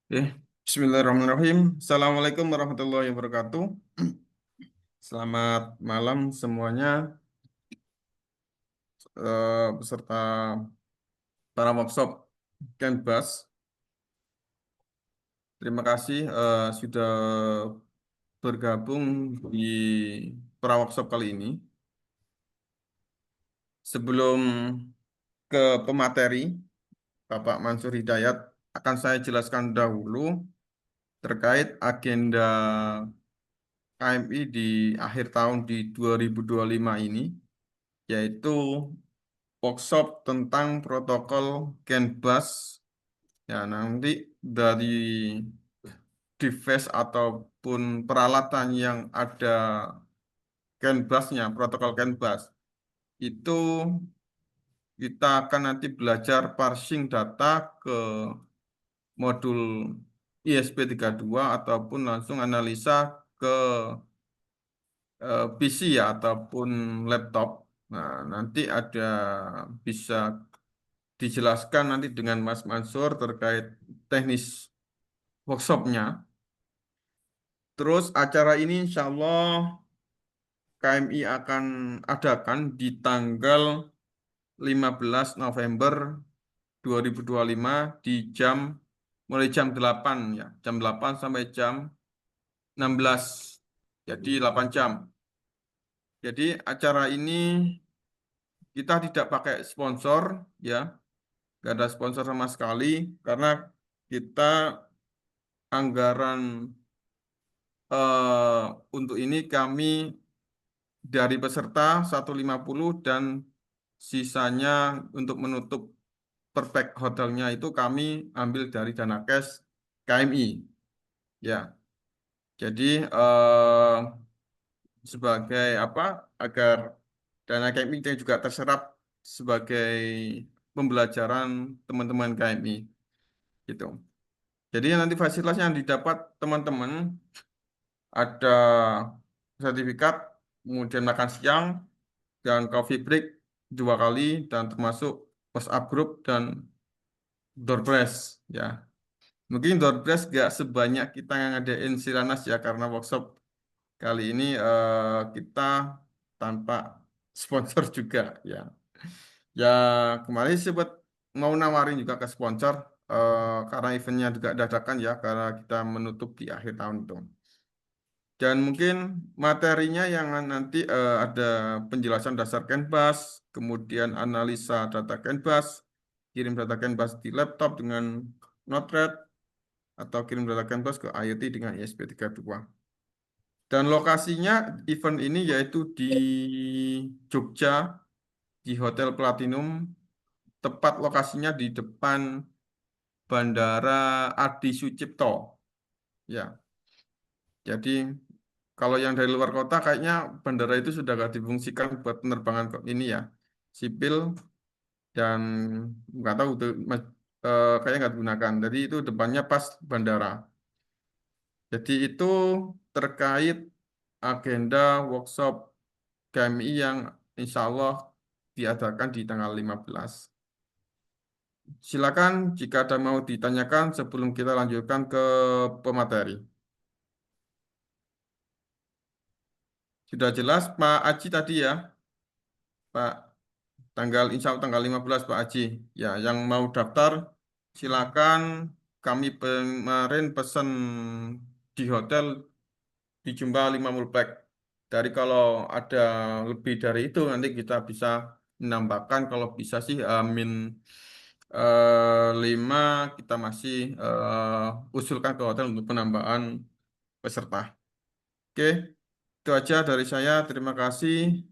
Oke, Bismillahirrahmanirrahim. Assalamualaikum warahmatullahi wabarakatuh. Selamat malam semuanya, beserta para workshop Canvas. Terima kasih sudah bergabung di para workshop kali ini. Sebelum ke pemateri, Bapak Mansur Hidayat akan saya jelaskan dahulu terkait agenda KMI di akhir tahun di 2025 ini, yaitu workshop tentang protokol CAN-BUS. Ya, nanti dari device ataupun peralatan yang ada CAN-BUS-nya, protokol CAN-BUS, itu kita akan nanti belajar parsing data ke modul ISP32 ataupun langsung analisa ke PC ya ataupun laptop. Nah, nanti ada bisa dijelaskan nanti dengan Mas Mansur terkait teknis workshopnya. Terus acara ini insya Allah KMI akan adakan di tanggal 15 November 2025 di mulai jam 8 ya, jam 8 sampai jam 16. Jadi 8 jam. Jadi acara ini kita tidak pakai sponsor ya, nggak ada sponsor sama sekali karena kita anggaran untuk ini kami dari peserta 150 dan sisanya untuk menutup perfect hotelnya itu kami ambil dari dana cash KMI ya. Jadi sebagai apa agar dana KMI itu juga terserap sebagai pembelajaran teman-teman KMI gitu. Jadi nanti fasilitas yang didapat teman-teman ada sertifikat, kemudian makan siang, dan coffee break 2 kali, dan termasuk WhatsApp group dan door prize ya. Mungkin door prize gak sebanyak kita yang ngadain Siranas ya, karena workshop kali ini kita tanpa sponsor juga ya. Ya kemarin sempat mau nawarin juga ke sponsor karena eventnya juga dadakan ya, karena kita menutup di akhir tahun itu. Dan mungkin materinya yang nanti ada penjelasan dasar Canvas, kemudian analisa data Canvas, kirim data Canvas di laptop dengan Node-RED, atau kirim data Canvas ke IoT dengan ESP32. Dan lokasinya event ini yaitu di Jogja, di Hotel Platinum, tepat lokasinya di depan Bandara Adi Sucipto. Ya, jadi kalau yang dari luar kota kayaknya bandara itu sudah nggak difungsikan buat penerbangan kok ini ya, sipil, dan nggak tahu tuh kayaknya nggak digunakan. Jadi itu depannya pas bandara. Jadi itu terkait agenda workshop KMI yang insya Allah diadakan di tanggal 15. Silakan jika ada mau ditanyakan sebelum kita lanjutkan ke pemateri. Sudah jelas Pak Aji tadi ya, Pak, insya Allah tanggal 15 Pak Aji. Ya, yang mau daftar silakan. Kami kemarin pesan di hotel di Jumpa 50 pack. Dari kalau ada lebih dari itu nanti kita bisa menambahkan, kalau bisa sih min 5 kita masih usulkan ke hotel untuk penambahan peserta. Oke, itu aja dari saya. Terima kasih.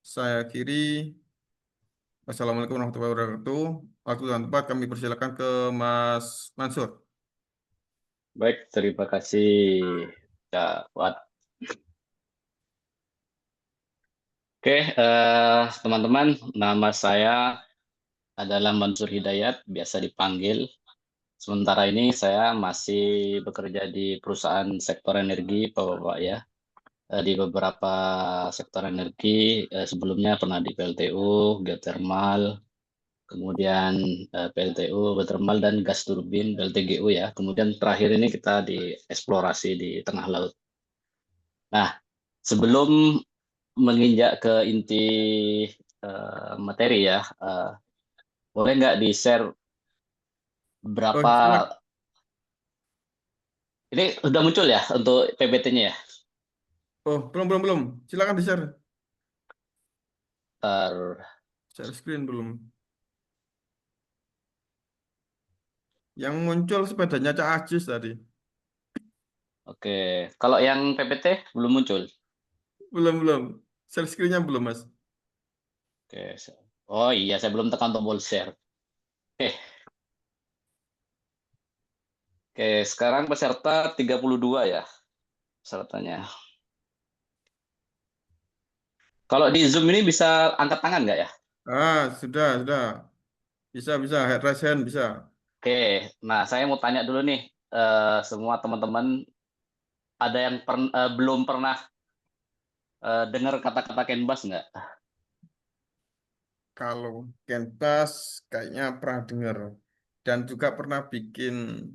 Saya akhiri. Wassalamualaikum warahmatullahi wabarakatuh. Waktu dan tempat kami persilakan ke Mas Mansur. Baik, terima kasih Kak Fuad. Oke, teman-teman, nama saya adalah Mansur Hidayat, biasa dipanggil. Sementara ini saya masih bekerja di perusahaan sektor energi, Bapak ya. Di beberapa sektor energi, sebelumnya pernah di PLTU, geothermal, kemudian PLTU, geothermal, dan gas turbin, PLTGU ya. Kemudian terakhir ini kita di eksplorasi di tengah laut. Nah, sebelum menginjak ke inti materi ya, boleh nggak di-share Oh, berapa, ini udah muncul ya untuk PPT-nya ya? oh, belum, belum, belum. Silakan di-share. Ter- Share screen belum. Yang muncul sepedanya Cak Ajis tadi. Oke, kalau yang PPT belum muncul. Belum, belum. Share screen-nya belum, Mas. Oke, oh iya, saya belum tekan tombol share. Oke, oke, sekarang peserta 32 ya pesertanya. Kalau di Zoom ini bisa angkat tangan nggak ya? Ah, sudah, sudah. Bisa, bisa. Head raise hand, bisa. Oke, nah saya mau tanya dulu nih, semua teman-teman, ada yang belum pernah dengar kata-kata Canvas nggak? Kalau Kenpas kayaknya pernah dengar. Dan juga pernah bikin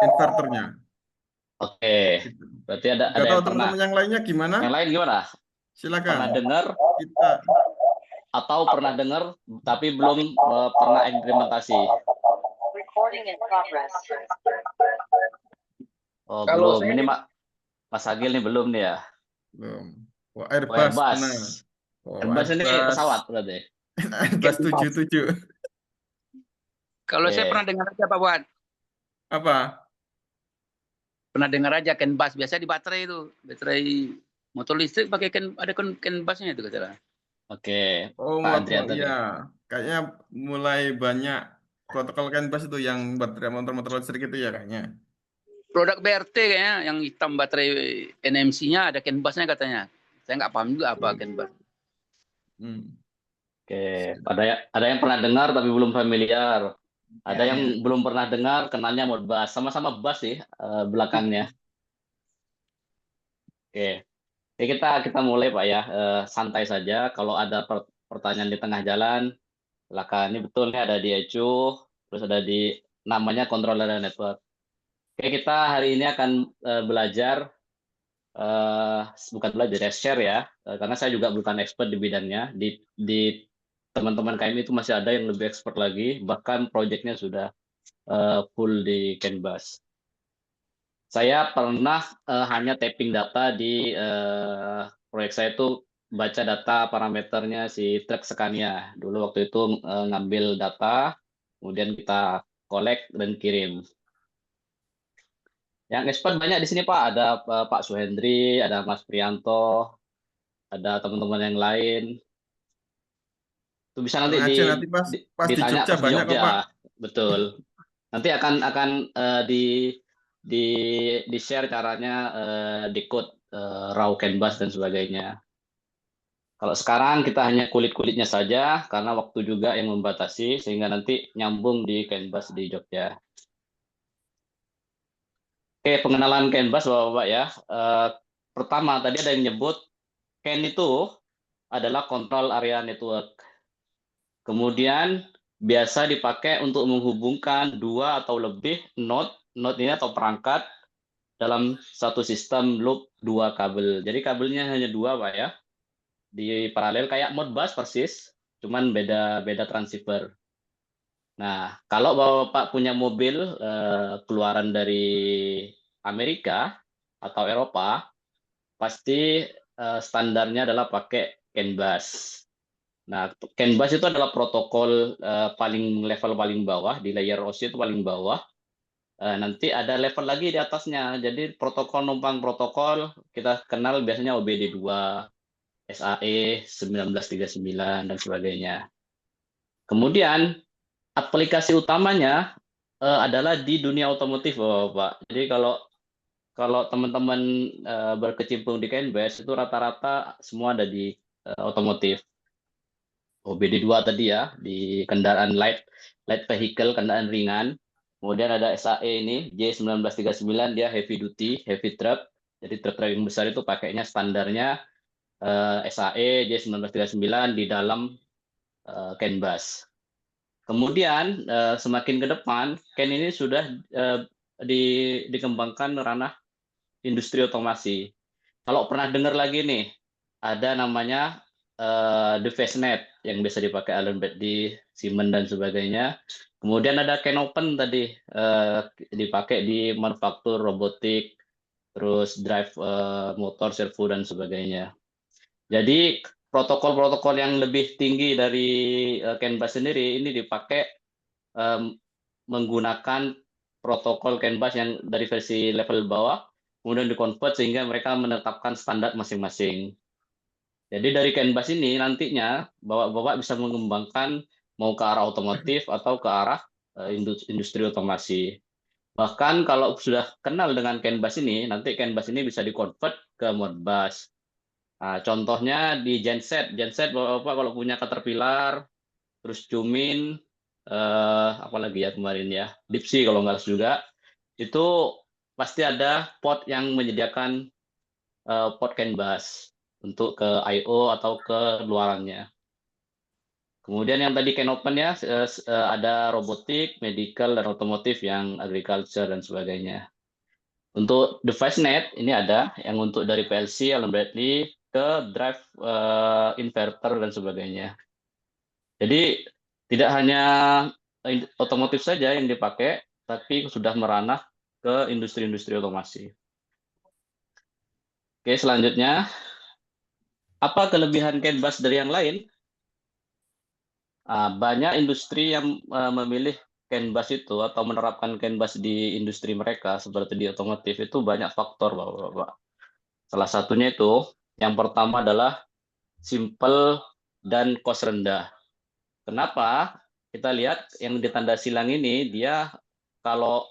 inverternya. Oke, Gitu. berarti Nggak ada tahu yang pernah. teman-teman yang lainnya gimana? Yang lain gimana? Silakan. Pernah dengar Kita. atau pernah dengar tapi belum pernah implementasi? Oh, Kalau belum. saya Ini Mas Agil nih belum nih ya. Belum. Oh, Oh, Airbus Airbus. pernah. Oh, Airbus ini Airbus. pesawat berarti. Airbus Canvas. 77. Kalau saya pernah Oke. dengar aja Pak Wan, Apa? pernah dengar aja Canvas. Biasa di baterai itu, baterai motor listrik pakai ada Canvasnya itu kata. Oke, Oh, Pak waktu Andrianto iya. nih. Kayaknya mulai banyak protokol Canvas itu yang baterai motor-motor listrik itu ya kayaknya. Produk BRT kayaknya yang hitam baterai NMC-nya ada Canvasnya katanya. Saya nggak paham juga apa Canvas. Hmm. Oke, ada yang pernah dengar tapi belum familiar. Ada Ya, yang ya. belum pernah dengar, kenalnya Modbus. Sama-sama bus sih belakangnya. Oke. Oke, kita mulai Pak ya. Santai saja. Kalau ada pertanyaan di tengah jalan, silakan. Ini betul nih ada di ECU, terus ada di namanya controller dan network. Oke, kita hari ini akan belajar, eh, bukan belajar ya, share ya. Karena saya juga bukan expert di bidangnya. Di teman-teman KMI itu masih ada yang lebih expert lagi, bahkan proyeknya sudah full di Canvas. Saya pernah hanya tapping data di proyek saya itu, baca data parameternya si truk Scania. Dulu waktu itu ngambil data, kemudian kita collect dan kirim. Yang expert banyak di sini Pak, ada Pak Suhendri, ada Mas Prianto, ada teman-teman yang lain. Itu bisa nanti Tenang aja nanti pas di ditanya Jogja pas di banyak kok, Pak. Jogja, betul. Nanti akan di di share caranya decode raw canvas dan sebagainya. Kalau sekarang kita hanya kulit-kulitnya saja karena waktu juga yang membatasi sehingga nanti nyambung di canvas di Jogja. Oke, pengenalan canvas Bapak-Bapak ya. Pertama tadi ada yang nyebut CAN itu adalah control area network. Kemudian biasa dipakai untuk menghubungkan dua atau lebih node, node ini atau perangkat dalam satu sistem loop dua kabel. Jadi kabelnya hanya dua, Pak ya. Di paralel kayak Modbus persis, cuman beda transceiver. Nah, kalau Bapak punya mobil keluaran dari Amerika atau Eropa, pasti standarnya adalah pakai CAN bus. Nah, CAN bus itu adalah protokol level paling bawah, di layer OSI itu paling bawah. Nanti ada level lagi di atasnya. Jadi protokol numpang protokol kita kenal biasanya OBD2, SAE 1939 dan sebagainya. Kemudian aplikasi utamanya adalah di dunia otomotif, Bapak. Jadi kalau kalau teman-teman berkecimpung di Canvas itu rata-rata semua ada di otomotif. OBD2 tadi ya, di kendaraan light vehicle, kendaraan ringan. Kemudian ada SAE ini, J1939, dia heavy duty, heavy truck. Jadi truk-truk yang besar itu pakainya standarnya SAE J1939 di dalam CAN bus. Kemudian semakin ke depan, Ken ini sudah dikembangkan ranah industri otomasi. Kalau pernah dengar lagi nih, ada namanya DeviceNet yang bisa dipakai Allen Bradley, Siemens dan sebagainya. Kemudian ada Kenopen tadi dipakai di manufaktur robotik, terus drive motor, servo dan sebagainya. Jadi protokol-protokol yang lebih tinggi dari CAN bus sendiri ini dipakai menggunakan protokol CAN bus yang dari versi level bawah, kemudian dikonvert sehingga mereka menetapkan standar masing-masing. Jadi dari CAN bus ini nantinya Bapak bisa mengembangkan mau ke arah otomotif atau ke arah industri otomasi. Bahkan kalau sudah kenal dengan CAN bus ini, nanti CAN bus ini bisa dikonvert ke Modbus. Nah, contohnya di genset Bapak kalau punya Caterpillar, terus Cumin, apalagi ya kemarin ya, Dipsy kalau nggak salah juga, itu pasti ada pot yang menyediakan pot CAN bus untuk ke I/O atau ke luarannya. Kemudian yang tadi Kenopen ya, ada robotik, medical, dan otomotif yang agriculture dan sebagainya. Untuk DeviceNet ini ada yang untuk dari PLC, Allen Bradley ke drive inverter dan sebagainya. Jadi tidak hanya otomotif saja yang dipakai, tapi sudah meranah ke industri-industri otomasi. Oke, selanjutnya apa kelebihan CAN bus dari yang lain? Banyak industri yang memilih CAN bus itu atau menerapkan CAN bus di industri mereka seperti di otomotif itu banyak faktor, Bapak. Salah satunya itu yang pertama adalah simple dan cost rendah. Kenapa? Kita lihat yang di tanda silang ini dia kalau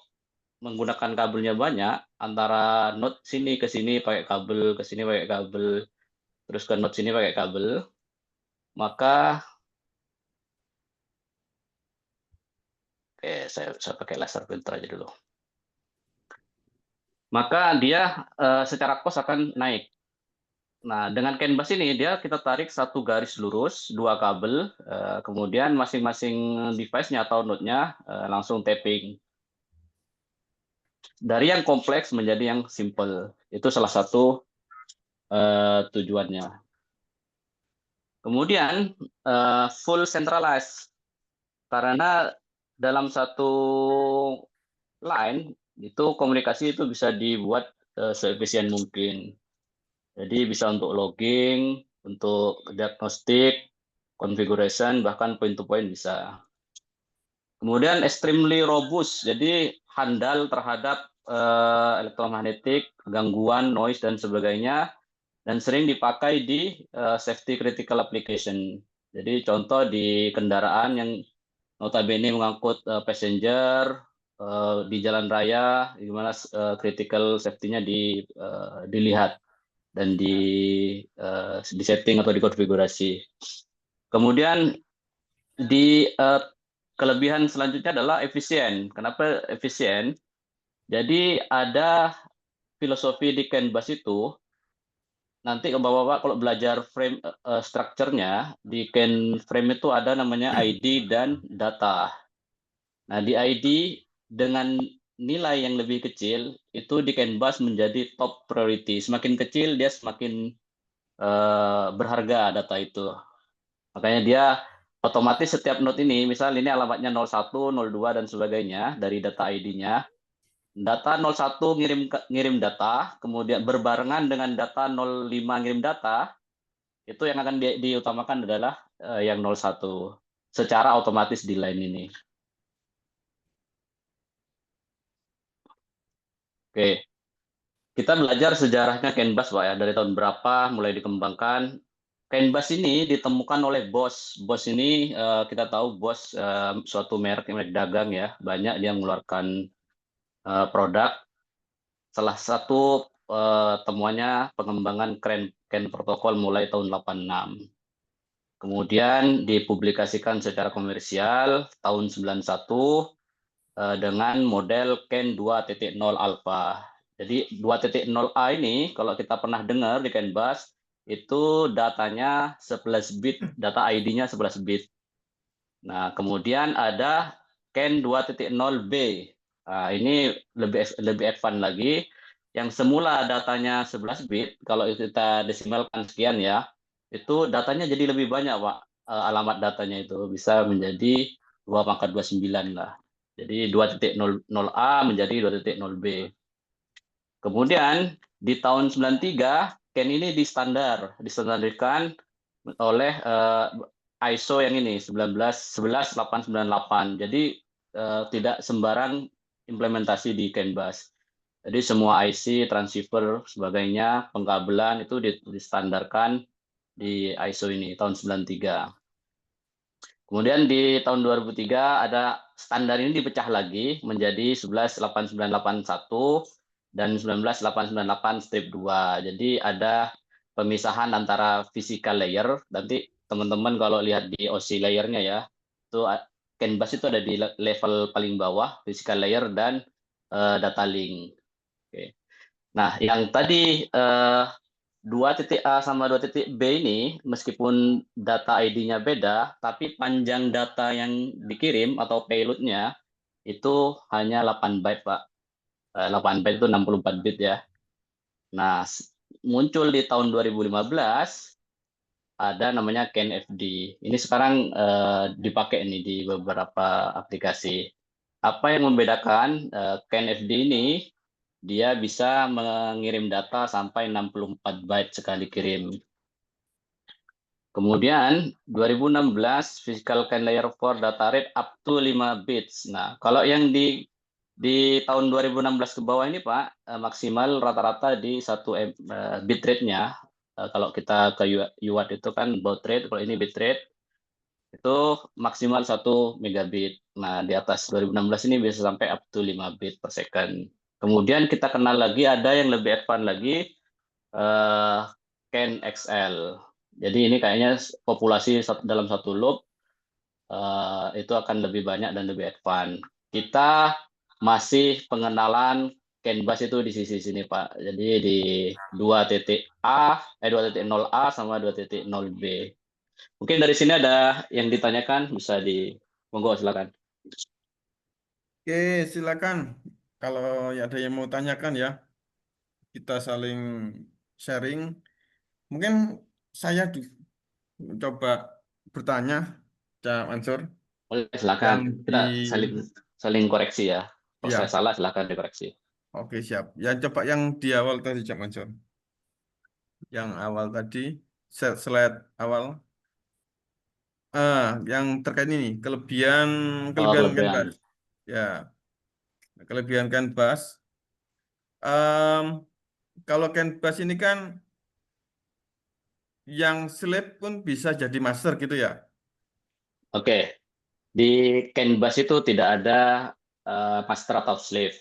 menggunakan kabelnya banyak antara node sini ke sini pakai kabel, ke sini pakai kabel, terus ke node sini pakai kabel, maka saya pakai laser filter aja dulu. Maka dia secara cost akan naik. Nah, dengan CAN bus ini kita tarik satu garis lurus, dua kabel, kemudian masing-masing device-nya atau node-nya langsung tapping. Dari yang kompleks menjadi yang simple. Itu salah satu tujuannya. Kemudian full centralized. Karena dalam satu line itu komunikasi itu bisa dibuat seefisien mungkin. Jadi bisa untuk logging, untuk diagnostik, configuration, bahkan point to point bisa. Kemudian extremely robust, jadi handal terhadap elektromagnetik, gangguan, noise, dan sebagainya, dan sering dipakai di safety critical application. Jadi contoh di kendaraan yang notabene mengangkut passenger di jalan raya, gimana critical safety-nya dilihat dan di setting atau dikonfigurasi. Kemudian di kelebihan selanjutnya adalah efisien. Kenapa efisien? Jadi ada filosofi di CAN bus itu. Nanti Bapak kalau belajar frame structure-nya di CAN frame itu ada namanya ID dan data. Nah, di ID dengan nilai yang lebih kecil itu di CAN bus menjadi top priority. Semakin kecil dia semakin berharga data itu. Makanya dia otomatis setiap node ini, misal ini alamatnya 01, 02 dan sebagainya dari data ID-nya. Data 01 ngirim data, kemudian berbarengan dengan data 05 ngirim data, itu yang akan diutamakan adalah yang 01 secara otomatis di line ini. Oke. Kita belajar sejarahnya CAN bus, Pak, ya, dari tahun berapa mulai dikembangkan. CAN bus ini ditemukan oleh Bosch. Bosch ini kita tahu Bosch suatu merek dagang ya, banyak dia mengeluarkan produk. Salah satu temuannya pengembangan CAN protokol mulai tahun 86. Kemudian dipublikasikan secara komersial tahun 91 dengan model CAN 2.0 alpha. Jadi 2.0A ini kalau kita pernah dengar di CAN bus itu datanya 11 bit, data ID-nya 11 bit. Nah, kemudian ada CAN 2.0B. Nah, ini lebih advance lagi. Yang semula datanya 11 bit, kalau kita desimalkan sekian ya, itu datanya jadi lebih banyak, Pak. Alamat datanya itu bisa menjadi 2 pangkat 29 lah. Jadi 2.00A menjadi 2.0B. Kemudian di tahun 93, CAN ini distandarkan oleh ISO yang ini 11898. Jadi tidak sembarang implementasi di CAN bus. Jadi semua IC, transceiver, sebagainya, pengkabelan itu distandarkan di ISO ini tahun 93. Kemudian di tahun 2003 ada standar ini dipecah lagi menjadi 118981 dan 19898-2. Jadi ada pemisahan antara physical layer. Nanti teman-teman kalau lihat di OC layernya ya, itu CAN bus itu ada di level paling bawah, physical layer dan data link. Oke. Nah, yang tadi 2.A sama 2.B ini, meskipun data ID-nya beda, tapi panjang data yang dikirim atau payload-nya itu hanya 8 byte, Pak. 8 byte itu 64 bit ya. Nah, muncul di tahun 2015, ada namanya CAN FD. Ini sekarang dipakai nih di beberapa aplikasi. Apa yang membedakan CAN FD ini? Dia bisa mengirim data sampai 64 byte sekali kirim. Kemudian 2016 Physical CAN Layer 4 data rate up to 5 bits. Nah, kalau yang di tahun 2016 ke bawah ini Pak, maksimal rata-rata di 1 bit rate-nya. Kalau kita ke UART itu kan baud rate, kalau ini bit rate itu maksimal 1 megabit. Nah, di atas 2016 ini bisa sampai up to 5 bit per second. Kemudian kita kenal lagi ada yang lebih advance lagi, CAN XL. Jadi ini kayaknya populasi dalam satu loop itu akan lebih banyak dan lebih advance. Kita masih pengenalan CAN bus itu di sisi sini Pak. Jadi di 2.0A sama 2.0B. Mungkin dari sini ada yang ditanyakan, bisa monggo silakan. Oke, silakan. Kalau ada yang mau tanyakan ya, kita saling sharing. Mungkin saya coba bertanya, Cak Mansur, Boleh yang silakan. di Kita saling koreksi ya. Kalau saya ya, salah silakan dikoreksi. oke siap. Ya coba yang di awal tadi, Cak Mansur. Yang awal tadi, slide awal. Yang terkait ini, kelebihan Oh, kelebihan kelebihan. Canvas. Ya, kelebihan Canvas. Em, Kalau Canvas ini kan yang slave pun bisa jadi master gitu ya. Oke, di CAN bus itu tidak ada master atau slave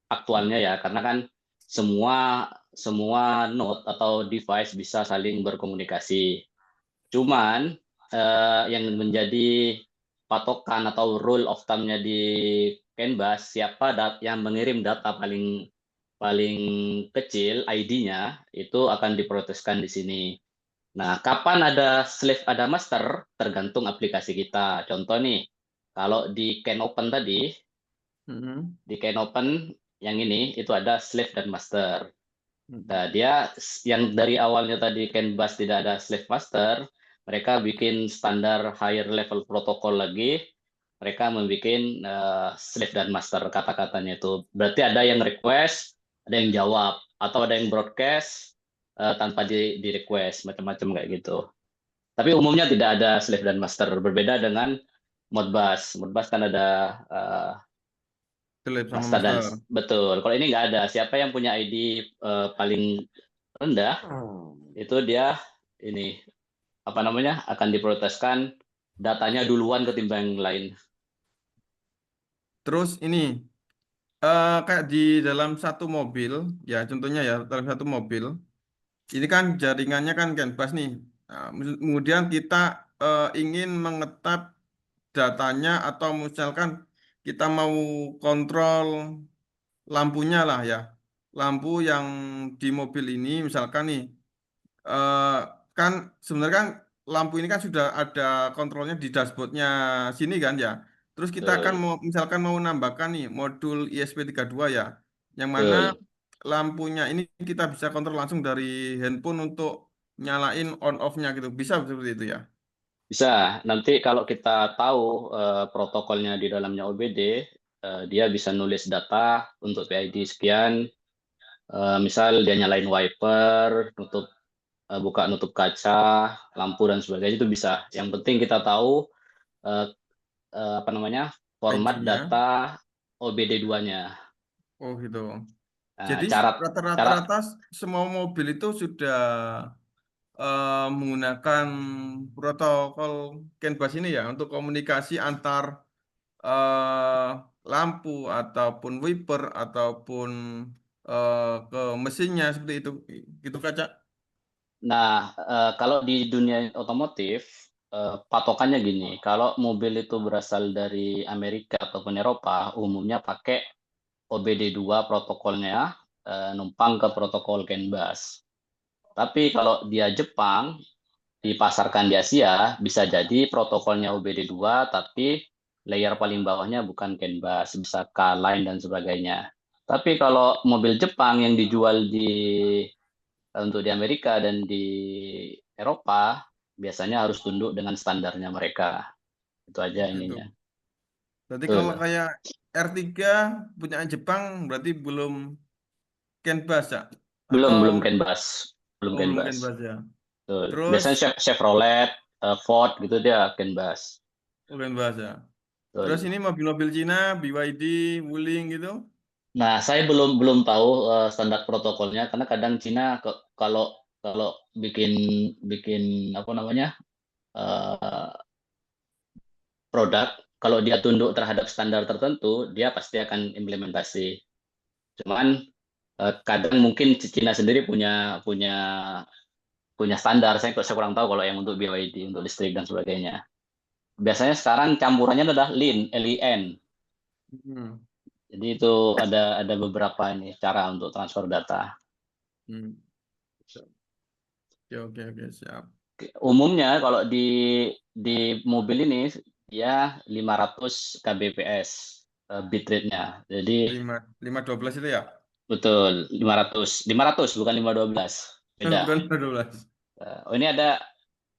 aktualnya ya, karena kan semua semua node atau device bisa saling berkomunikasi. Cuman yang menjadi patokan atau rule of thumb-nya di CAN bus, siapa yang mengirim data paling paling kecil ID-nya itu akan diproteskan di sini. Nah, kapan ada slave, ada master, tergantung aplikasi kita. Contoh nih, kalau di CANopen tadi, Mhm. di CANopen yang ini, itu ada slave dan master. Mhm. Nah, dia yang dari awalnya tadi CAN bus tidak ada slave master, mereka bikin standar higher level protokol lagi, mereka membuat slave dan master kata-katanya itu. Berarti ada yang request, ada yang jawab, atau ada yang broadcast tanpa di request, macam-macam kayak gitu. Tapi umumnya tidak ada slave dan master, berbeda dengan Modbus. Modbus kan ada Slave sama master dan master. betul. Kalau ini nggak ada. Siapa yang punya ID paling rendah, itu dia ini apa namanya akan diproteskan datanya duluan ketimbang yang lain. Terus ini kayak di dalam satu mobil, ya contohnya ya dalam satu mobil, ini kan jaringannya kan Canvas nih. Nah, kemudian kita ingin mengetap datanya atau misalkan kita mau kontrol lampunya lah ya. Lampu yang di mobil ini misalkan nih, eh, kan sebenarnya kan lampu ini kan sudah ada kontrolnya di dashboardnya sini kan ya. Terus kita akan Betul, misalkan mau nambahkan nih modul ISP32 ya, yang mana betul. lampunya ini kita bisa kontrol langsung dari handphone untuk nyalain on off-nya gitu. Bisa seperti itu ya. Bisa. Nanti kalau kita tahu protokolnya di dalamnya OBD, dia bisa nulis data untuk PID sekian. Misal dia nyalain wiper, buka nutup kaca, lampu dan sebagainya itu bisa. Yang penting kita tahu eh, apa namanya format IG-nya. data OBD2-nya. Oh gitu. Nah, Jadi cara cara rata-rata semua mobil itu sudah menggunakan protokol CAN bus ini ya untuk komunikasi antar eh, lampu ataupun wiper ataupun ke mesinnya seperti itu. Gitu kaca. Nah, kalau di dunia otomotif, patokannya gini, kalau mobil itu berasal dari Amerika ataupun Eropa, umumnya pakai OBD2 protokolnya, numpang ke protokol CAN bus. Tapi kalau dia Jepang, dipasarkan di Asia, bisa jadi protokolnya OBD2, tapi layer paling bawahnya bukan CAN bus, bisa K-line dan sebagainya. Tapi kalau mobil Jepang yang dijual untuk di Amerika dan di Eropa, biasanya harus tunduk dengan standarnya mereka. Itu Oh aja gitu. ininya. Berarti kalau Betul. kayak R3 punya Jepang berarti belum CAN bus ya? Belum, Atau belum CAN bus. Belum oh CAN belum bus. CAN bus ya? Betul. Terus Biasanya Chevrolet, Ford gitu dia CAN bus. oh CAN bus ya? Terus Betul. ini mobil-mobil Cina, BYD, Wuling gitu. Nah, saya belum belum tahu standar protokolnya karena kadang Cina kalau kalau bikin bikin apa namanya eh, produk, kalau dia tunduk terhadap standar tertentu, dia pasti akan implementasi. Cuman kadang mungkin Cina sendiri punya punya punya standar. Saya kurang tahu kalau yang untuk BYD, untuk listrik dan sebagainya. Biasanya sekarang campurannya adalah LIN, LIN. Hmm. Jadi itu ada beberapa ini cara untuk transfer data. Hmm. Oke, oke, oke, siap. Umumnya kalau di mobil ini dia 500 kbps bitrate-nya. Jadi Lima dua belas itu ya? betul 500 bukan 512. Beda. Bukan 12. Oh, ini ada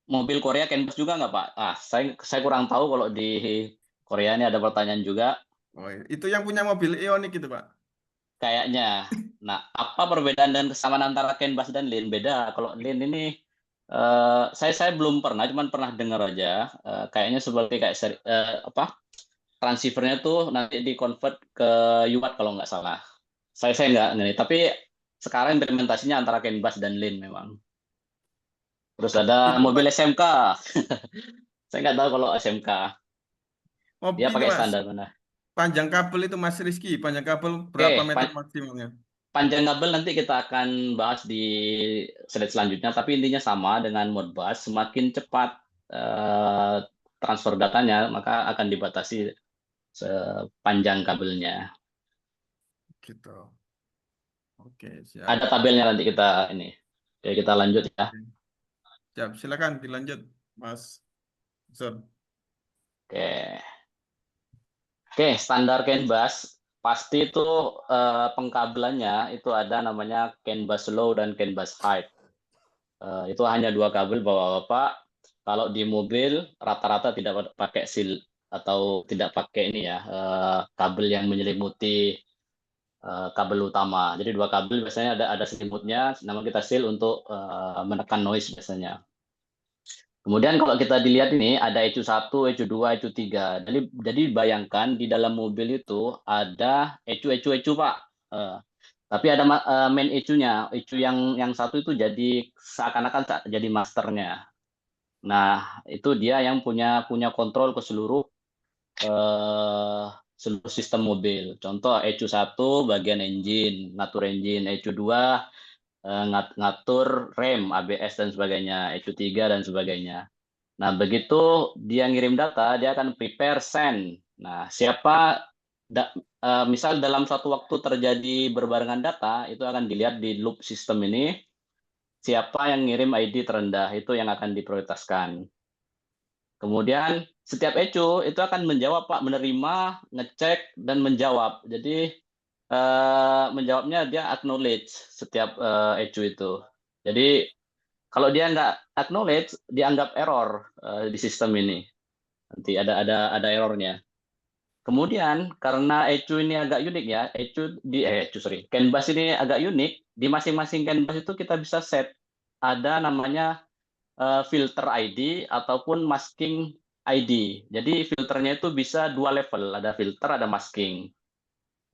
mobil Korea Canvas juga nggak Pak? Saya kurang tahu kalau di Korea ini ada pertanyaan juga Oh, iya. Itu yang punya mobil Ioniq itu, Pak. kayaknya. Nah, apa perbedaan dan kesamaan antara Canvas dan Lin? Beda. Kalau Lin ini saya belum pernah, cuman pernah dengar aja. Kayaknya seperti kayak apa? Transceiver-nya tuh nanti di-convert ke UART kalau nggak salah. Saya nggak ngerti. Tapi sekarang implementasinya antara CAN bus dan LIN memang. Terus ada Itu mobil Pak, SMK. Saya nggak tahu kalau SMK. Dia ini pakai Mas, standar mana. panjang kabel itu Mas Rizky, panjang kabel berapa Oke, meter maksimalnya? panjang kabel nanti kita akan bahas di slide selanjutnya. Tapi intinya sama dengan Modbus. Semakin cepat eh, transfer datanya, maka akan dibatasi sepanjang kabelnya. Gitu. Oke, Ada siap. tabelnya nanti kita ini. Oke, kita lanjut ya. Oke. Siap, silakan dilanjut, Mas Zon. Oke. Oke, standar CAN bus pasti itu pengkabelannya itu ada namanya CAN bus low dan CAN bus high. Itu hanya dua kabel bapak-bapak. Kalau di mobil rata-rata tidak pakai seal atau tidak pakai ini ya kabel yang menyelimuti kabel utama. Jadi dua kabel biasanya ada selimutnya, nama kita seal untuk menekan noise biasanya. Kemudian kalau kita dilihat ini ada ECU 1, ECU 2, ECU 3. Jadi bayangkan di dalam mobil itu ada ECU Pak. Tapi ada main ECU-nya. ECU yang satu itu jadi seakan-akan jadi masternya. Nah, itu dia yang punya punya kontrol ke eh, seluruh sistem mobil. Contoh ECU 1 bagian engine, ngatur engine, ECU 2 ngatur rem, ABS dan sebagainya, ECU 3 dan sebagainya. Nah, begitu dia ngirim data, dia akan prepare send. Nah, misal dalam satu waktu terjadi berbarengan data, itu akan dilihat di loop sistem ini. siapa yang ngirim ID terendah, itu yang akan diprioritaskan. Kemudian setiap ECU itu akan menjawab, Pak, menerima, ngecek, dan menjawab. Jadi menjawabnya dia acknowledge setiap ECU itu. Jadi kalau dia nggak acknowledge, dianggap error di sistem ini. Nanti ada errornya. Kemudian karena ECU ini agak unik ya, CAN bus ini agak unik. Di masing-masing CAN bus itu kita bisa set ada namanya filter ID ataupun masking ID. Jadi filternya itu bisa 2 level, ada filter, ada masking.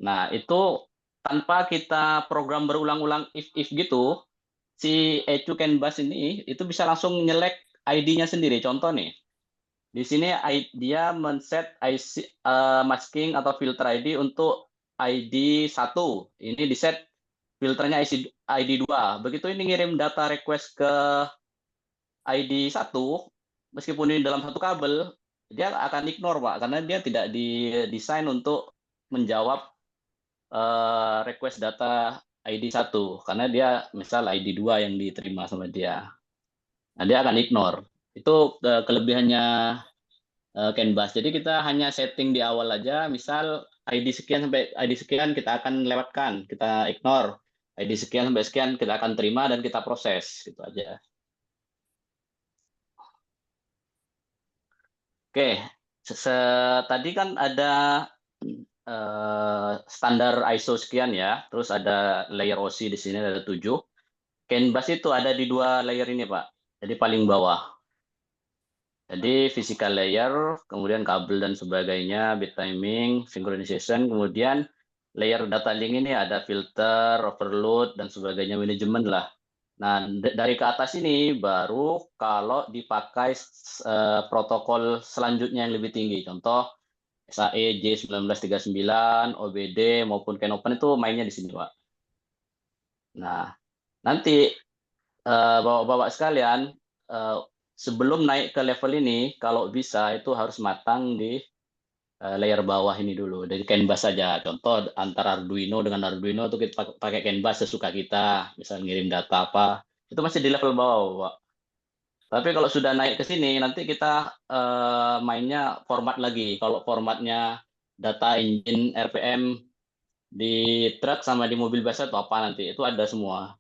Nah, itu tanpa kita program berulang-ulang if gitu, si ECU CAN bus ini itu bisa langsung nyelek ID-nya sendiri. Contoh nih, di sini dia men-set masking atau filter ID untuk ID 1. Ini di-set filternya ID 2. Begitu ini ngirim data request ke ID 1, meskipun ini dalam satu kabel, dia akan ignore, Pak, karena dia tidak didesain untuk menjawab request data ID 1, karena dia misal ID 2 yang diterima sama dia. Nah, dia akan ignore. Itu kelebihannya CAN bus. Jadi kita hanya setting di awal aja, misal ID sekian sampai ID sekian kita akan lewatkan, kita ignore. ID sekian sampai sekian kita akan terima dan kita proses, gitu aja. Oke, tadi kan ada standar ISO sekian ya, terus ada layer OSI di sini ada 7. CAN bus itu ada di 2 layer ini, Pak. Jadi paling bawah. Jadi physical layer, kemudian kabel dan sebagainya, bit timing, synchronization, kemudian layer data link ini ada filter, overload, dan sebagainya, manajemen lah. Nah, dari ke atas ini baru kalau dipakai protokol selanjutnya yang lebih tinggi. Contoh SAE J1939, OBD, maupun CAN-Open itu mainnya di sini, Pak. Nah, nanti Bapak-bapak sekalian, sebelum naik ke level ini, kalau bisa itu harus matang di layer bawah ini dulu, dari CAN bus saja. Contoh antara Arduino dengan Arduino itu kita pakai CAN bus sesuka kita, misal ngirim data apa, itu masih di level bawah, Pak. Tapi kalau sudah naik ke sini, nanti kita mainnya format lagi. Kalau formatnya data engine RPM di truk sama di mobil biasa itu apa nanti? Itu ada semua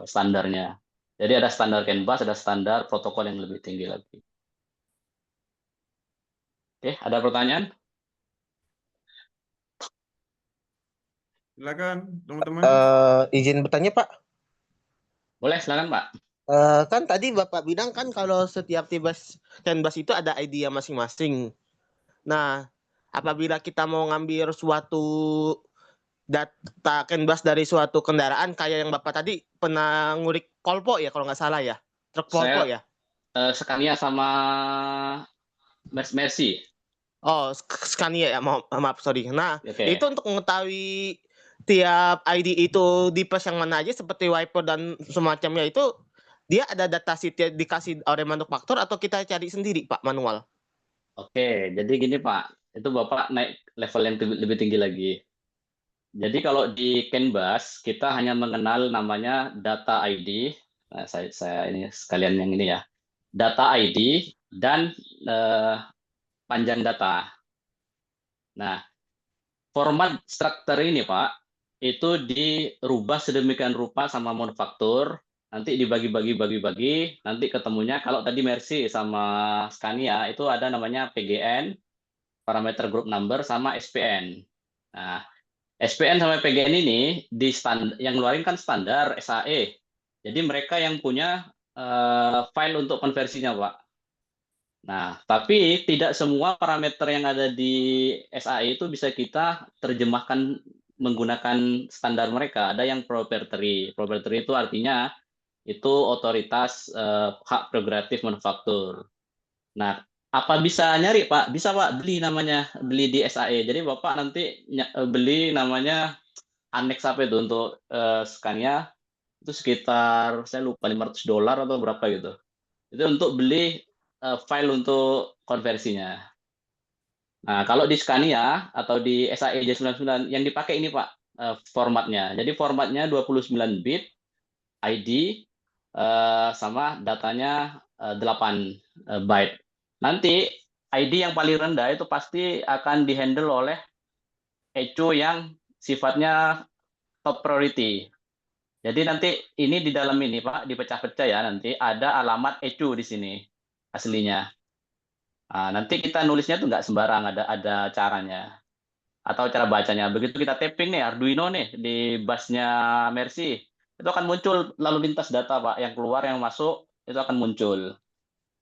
standarnya. Jadi ada standar CAN bus, ada standar protokol yang lebih tinggi lagi. Oke, ada pertanyaan? Silakan, teman-teman. Izin bertanya, Pak. Boleh, silakan, Pak. Kan tadi Bapak bilang kan kalau setiap CAN bus itu ada ID-nya masing-masing. Nah, apabila kita mau ngambil suatu data CAN bus dari suatu kendaraan, kayak yang Bapak tadi pernah ngulik Kolpo ya, kalau nggak salah ya, truk Kolpo ya. Scania sama Mercy. Oh, Scania ya, maaf, sorry. Nah, Oke. itu untuk mengetahui tiap ID itu di plus yang mana aja, seperti wiper dan semacamnya itu, dia ada data sheet dikasih oleh manufaktur atau kita cari sendiri, Pak, manual? Oke, jadi gini, Pak. Itu Bapak naik level yang lebih tinggi lagi. Jadi kalau di CAN bus, kita hanya mengenal namanya data ID. Nah, saya ini sekalian yang ini ya. Data ID dan panjang data. Nah, format struktur ini, Pak, itu dirubah sedemikian rupa sama manufaktur, nanti dibagi-bagi, nanti ketemunya kalau tadi Mercy sama Scania itu ada namanya PGN, parameter group number, sama SPN. Nah, SPN sama PGN ini yang ngeluarin kan standar SAE. Jadi mereka yang punya file untuk konversinya, Pak. Nah, tapi tidak semua parameter yang ada di SAE itu bisa kita terjemahkan menggunakan standar mereka. Ada yang proprietary. Proprietary itu artinya itu otoritas hak prerogatif manufaktur. Nah, apa bisa nyari, Pak? Bisa, Pak, beli di SAE. Jadi Bapak nanti beli namanya annex apa itu untuk Scania itu sekitar saya lupa $500 atau berapa gitu. Itu untuk beli file untuk konversinya. Nah, kalau di Scania atau di SAE J99 yang dipakai ini, Pak, formatnya. Jadi formatnya 29 bit ID sama datanya 8 byte. Nanti ID yang paling rendah itu pasti akan dihandle oleh echo yang sifatnya top priority. Jadi nanti ini di dalam ini Pak dipecah-pecah ya, nanti ada alamat echo di sini aslinya. Nah, nanti kita nulisnya tuh nggak sembarang, ada caranya atau cara bacanya. Begitu kita tapping nih Arduino nih di busnya Mercy, itu akan muncul lalu lintas data Pak, yang keluar yang masuk itu akan muncul.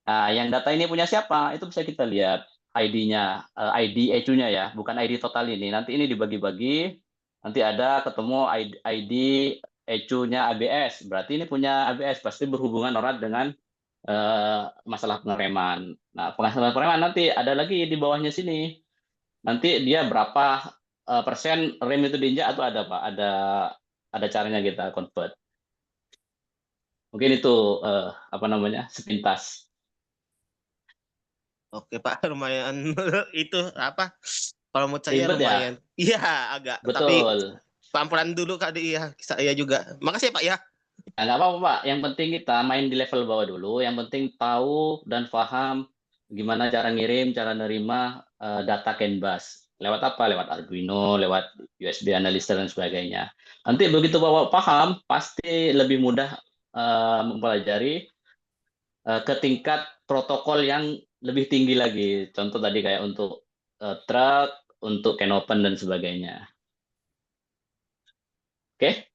Nah, yang data ini punya siapa? Itu bisa kita lihat ID-nya, ID echo-nya ya, bukan ID total ini. Nanti ini dibagi-bagi, nanti ada ketemu ID echo-nya ABS. Berarti ini punya ABS, pasti berhubungan erat dengan masalah pengereman. Nah, masalah pengereman nanti ada lagi di bawahnya sini. Nanti dia berapa persen rem itu diinjak atau ada Pak? Ada caranya kita convert. Mungkin itu apa namanya sepintas. Oke Pak, lumayan itu apa? Kalau menurut saya Ribet ya? lumayan. Iya, agak. Tapi Betul. pelan-pelan dulu kali ya, saya juga. Makasih ya Pak ya. Nah, nggak apa-apa Pak. Yang penting kita main di level bawah dulu. Yang penting tahu dan paham gimana cara ngirim, cara nerima data CAN bus. Lewat apa? Lewat Arduino, lewat USB analyzer dan sebagainya. Nanti begitu Bapak paham, pasti lebih mudah mempelajari ke tingkat protokol yang lebih tinggi lagi. Contoh tadi kayak untuk truck, untuk CAN open dan sebagainya. Oke?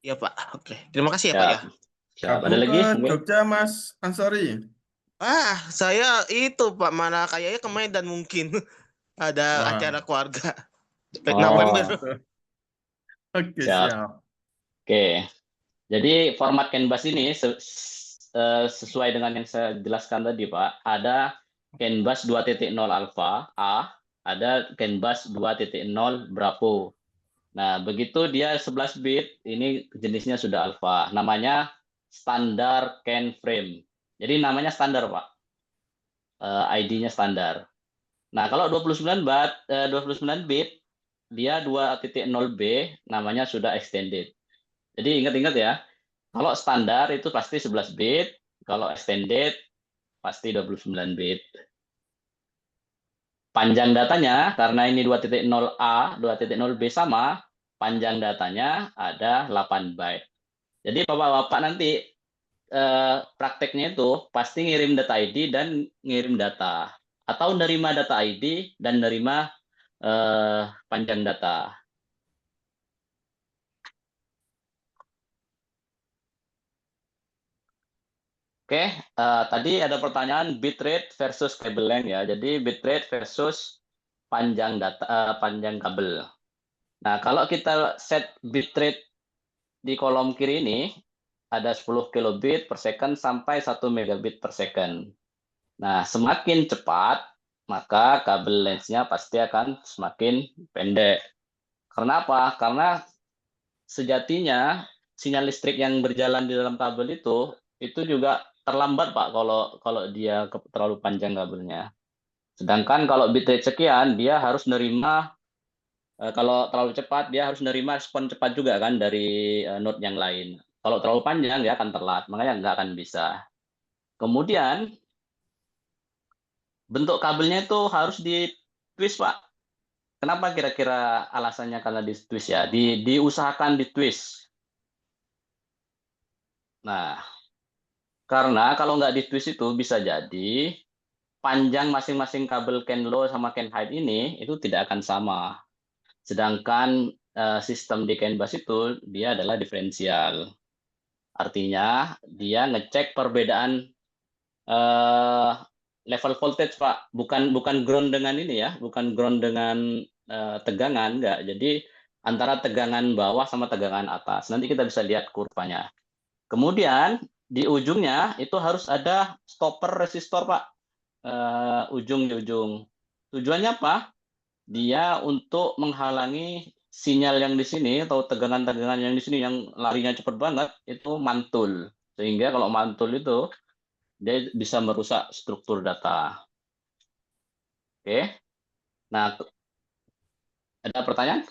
Iya Pak. Oke. Terima kasih ya Pak ya. Siap. Siap. Ada Gabung lagi? ke Mungkin? Jogja, Mas Ansori. Saya itu Pak, mana kayaknya ke Medan mungkin. Ada Wah, acara keluarga. Oh, November. oke, siap. siap. Oke. Jadi format CAN bus ini sesuai dengan yang saya jelaskan tadi, Pak. Ada CAN bus 2.0 alpha A, ada CAN bus 2.0 Bravo. Nah, begitu dia 11 bit, ini jenisnya sudah alpha. Namanya standar CAN frame. Jadi namanya standar, Pak. ID-nya standar. Nah, kalau 29 bit, dia 2.0B namanya sudah extended. Jadi ingat-ingat ya, kalau standar itu pasti 11 bit, kalau extended pasti 29 bit. Panjang datanya, karena ini 2.0A, 2.0B sama, panjang datanya ada 8 byte. Jadi Bapak-Bapak nanti prakteknya itu pasti ngirim data ID dan ngirim data. Atau nerima data ID dan nerima panjang data. Oke, tadi ada pertanyaan bitrate versus kabel length ya. Jadi bitrate versus panjang data, panjang kabel. Nah, kalau kita set bitrate di kolom kiri ini ada 10 kilobit per second sampai 1 megabit per second. Nah, semakin cepat maka kabel length-nya pasti akan semakin pendek. Karena apa? Karena sejatinya sinyal listrik yang berjalan di dalam kabel itu juga terlambat Pak kalau dia terlalu panjang kabelnya. Sedangkan kalau bitrate sekian dia harus nerima kalau terlalu cepat dia harus nerima respon cepat juga kan dari node yang lain. Kalau terlalu panjang dia akan telat, makanya nggak akan bisa. Kemudian bentuk kabelnya itu harus di twist Pak. Kenapa kira-kira alasannya karena di twist ya? Diusahakan di twist. Nah, karena kalau nggak di twist itu bisa jadi panjang masing-masing kabel CAN low sama CAN high ini itu tidak akan sama. Sedangkan sistem di CAN bus itu dia adalah diferensial. Artinya dia ngecek perbedaan level voltage Pak, bukan ground dengan ini ya, bukan ground dengan tegangan enggak. Jadi antara tegangan bawah sama tegangan atas. Nanti kita bisa lihat kurvanya. Kemudian di ujungnya itu harus ada stopper resistor Pak. Ujung di ujung. Tujuannya apa? Dia untuk menghalangi sinyal yang di sini atau tegangan-tegangan yang di sini yang larinya cepat banget itu mantul. Sehingga kalau mantul itu dia bisa merusak struktur data. Oke. Nah, ada pertanyaan?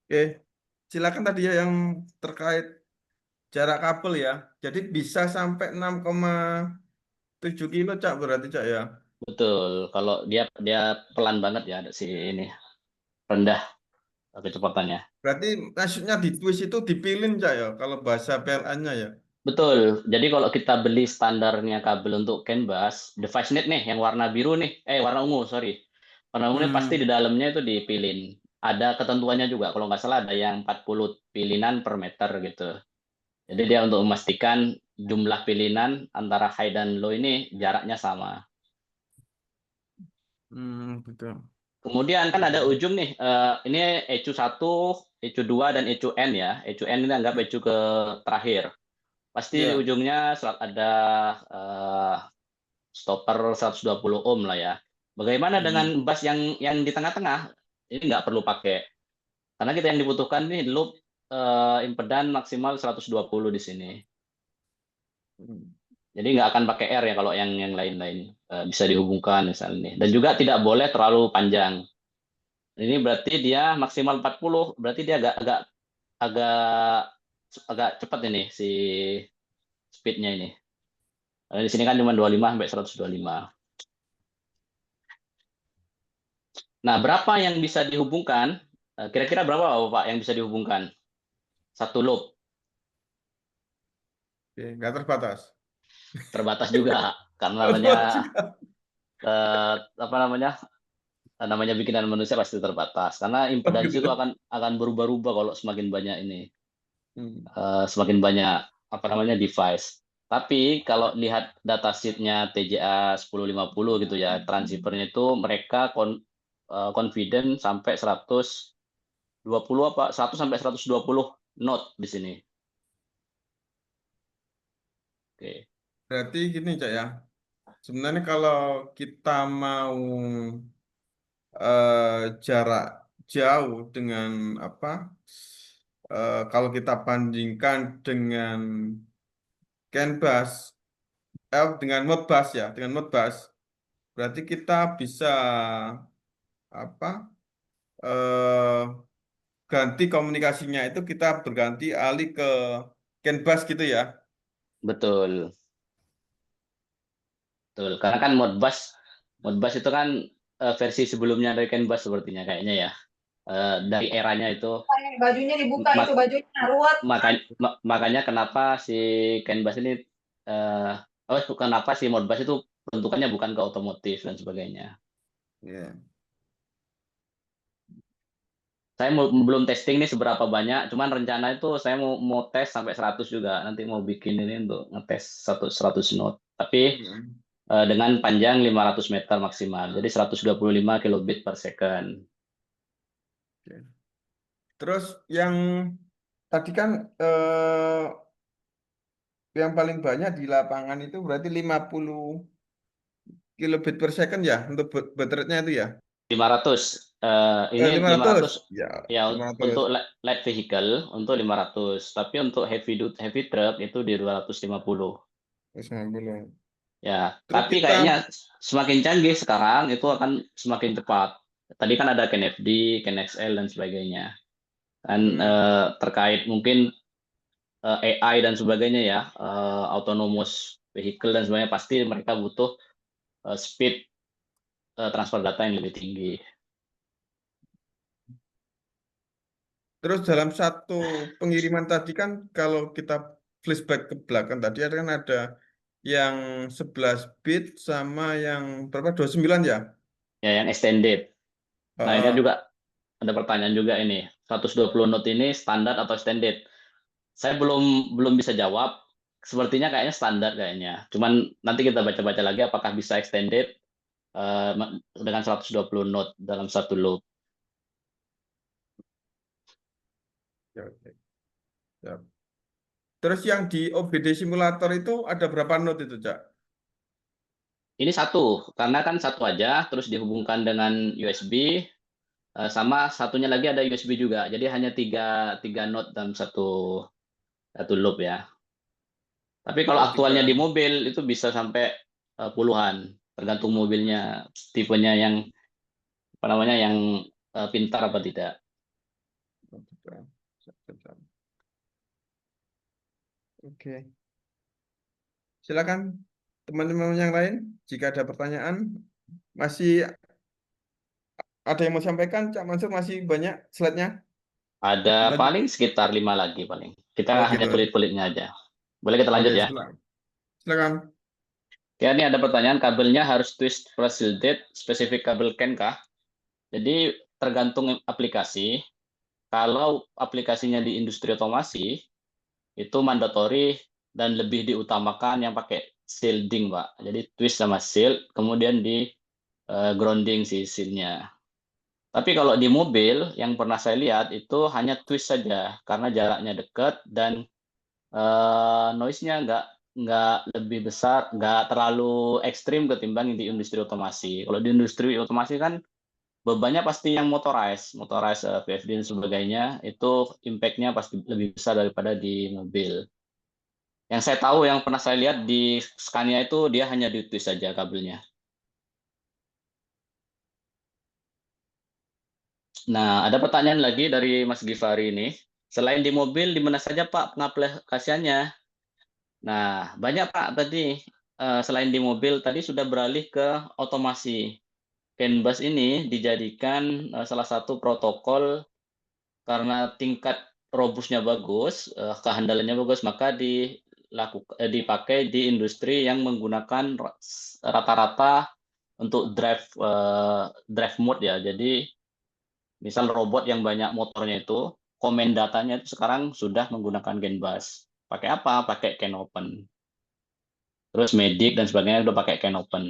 Oke, silakan tadi ya yang terkait jarak kabel ya. Jadi bisa sampai 6,7 kilo Cak berarti Cak ya. Betul. Kalau dia dia pelan banget ya si ini, rendah kecepatannya. Berarti maksudnya di twist itu dipilin Cak ya kalau bahasa PLN-nya ya. Betul. Jadi kalau kita beli standarnya kabel untuk CAN bus, device net nih yang warna biru nih, warna ungu, sorry. Warna ungu ini pasti di Hmm. dalamnya itu dipilin. Ada ketentuannya juga, kalau nggak salah ada yang 40 pilinan per meter gitu. Jadi dia untuk memastikan jumlah pilinan antara high dan low ini jaraknya sama. Betul. Kemudian kan ada ujung nih, ini ECU 1, ECU 2, dan ECU-N ya. ECU-N ini anggap ECU ke terakhir. Pasti di Ya. ujungnya ada stopper 120 ohm lah ya. Bagaimana Hmm. dengan bus yang di tengah-tengah? Ini nggak perlu pakai. Karena kita yang dibutuhkan nih loop impedan maksimal 120 di sini. Hmm. Jadi nggak akan pakai R ya kalau yang lain-lain. Bisa dihubungkan misalnya nih. Dan juga tidak boleh terlalu panjang. Ini berarti dia maksimal 40, berarti dia agak agak agak agak cepat ini si speednya ini. Di sini kan cuma 25 sampai 125. Nah, berapa yang bisa dihubungkan? Kira-kira berapa Pak yang bisa dihubungkan? Satu loop Oke, nggak terbatas. terbatas juga karena Oh, namanya terbatas juga. apa namanya bikinan manusia pasti terbatas karena Oh, impedansi gitu itu ya. akan berubah-ubah kalau semakin banyak ini Hmm. semakin banyak apa namanya device. Tapi kalau lihat datasheetnya TJA 1050 gitu ya, transceivernya itu mereka confident sampai 120 apa 100 sampai 120 knot di sini. Oke. Berarti gini Cak ya. Sebenarnya kalau kita mau jarak jauh dengan apa? Kalau kita bandingkan dengan CAN bus, dengan Modbus ya, dengan Modbus, berarti kita bisa apa? eh, Ganti komunikasinya itu kita berganti alih ke CAN bus gitu ya. Betul. Betul, karena kan Modbus itu kan versi sebelumnya dari CAN bus sepertinya kayaknya ya. Dari eranya itu Bajunya dibuka itu mak- bajunya ruwet. makanya kenapa si CAN bus ini eh kenapa si Modbus itu bentukannya bukan ke otomotif dan sebagainya. Ya. Saya belum testing nih seberapa banyak, cuman rencana itu saya mau tes sampai 100 juga. Nanti mau bikin ini untuk ngetes 100 knot. Tapi Hmm. dengan panjang 500 meter maksimal. Jadi 125 kilobit per second. Oke. Terus yang tadi kan eh, yang paling banyak di lapangan itu berarti 50 kilobit per second ya untuk baterai itu ya. 500. Ini 500. 500 Ya, ya 500. untuk light vehicle untuk 500. Tapi untuk heavy truck itu di 250. 150. Ya, Terus tapi kita kayaknya semakin canggih sekarang itu akan semakin cepat. Tadi kan ada CAN FD, CAN XL dan sebagainya. Dan hmm, terkait mungkin AI dan sebagainya ya, autonomous vehicle dan sebagainya pasti mereka butuh speed transfer data yang lebih tinggi. terus dalam satu pengiriman tadi kan kalau kita flashback ke belakang tadi kan ada yang 11 bit sama yang berapa 29 ya. Ya, yang extended. Nah, ini Heeh. juga ada pertanyaan juga ini. 120 knot ini standar atau extended? Saya belum bisa jawab. Sepertinya kayaknya standar kayaknya. Cuman nanti kita baca-baca lagi apakah bisa extended eh, dengan 120 knot dalam satu loop. Ya, oke. Ya. Terus yang di OBD simulator itu ada berapa node itu, Cak? Ini satu, karena kan satu aja, terus dihubungkan dengan USB, sama satunya lagi ada USB juga. Jadi hanya tiga knot dalam satu loop ya. Tapi kalau Oh, aktualnya tiga. di mobil itu bisa sampai puluhan, tergantung mobilnya, tipenya yang apa namanya yang pintar apa tidak. Oh, tiga. Oke. Silakan teman-teman yang lain, jika ada pertanyaan, masih ada yang mau sampaikan, Cak Mansur masih banyak slide-nya. Ada Lanjut. paling sekitar 5 lagi paling. Kita Oh hanya gitu. kulit-kulitnya aja. Boleh kita Oke, lanjut ya? silakan. Silakan. Ya, ini ada pertanyaan, kabelnya harus twist plus shielded, spesifik kabel CAN kah? Jadi tergantung aplikasi. Kalau aplikasinya di industri otomasi, itu mandatori dan lebih diutamakan yang pakai shielding, Pak. Jadi twist sama shield, kemudian di grounding si shieldnya. Tapi kalau di mobil, yang pernah saya lihat itu hanya twist saja, karena jaraknya dekat dan noise-nya nggak lebih besar, nggak terlalu ekstrim ketimbang di industri otomasi. Kalau di industri otomasi kan bebannya pasti yang motorized VFD dan sebagainya, itu impact-nya pasti lebih besar daripada di mobil. Yang saya tahu, yang pernah saya lihat di Scania itu dia hanya di twist saja kabelnya. Nah, ada pertanyaan lagi dari Mas Givari ini. Selain di mobil, di mana saja Pak pengaplikasiannya? Nah, banyak Pak tadi. Selain di mobil, tadi sudah beralih ke otomasi. CAN bus ini dijadikan salah satu protokol karena tingkat robustnya bagus, kehandalannya bagus, maka dipakai di industri yang menggunakan rata-rata untuk drive mode ya. Jadi misal robot yang banyak motornya itu, komen datanya itu sekarang sudah menggunakan CAN bus. Pakai apa? Pakai CAN open. Terus Medic dan sebagainya udah pakai CAN open.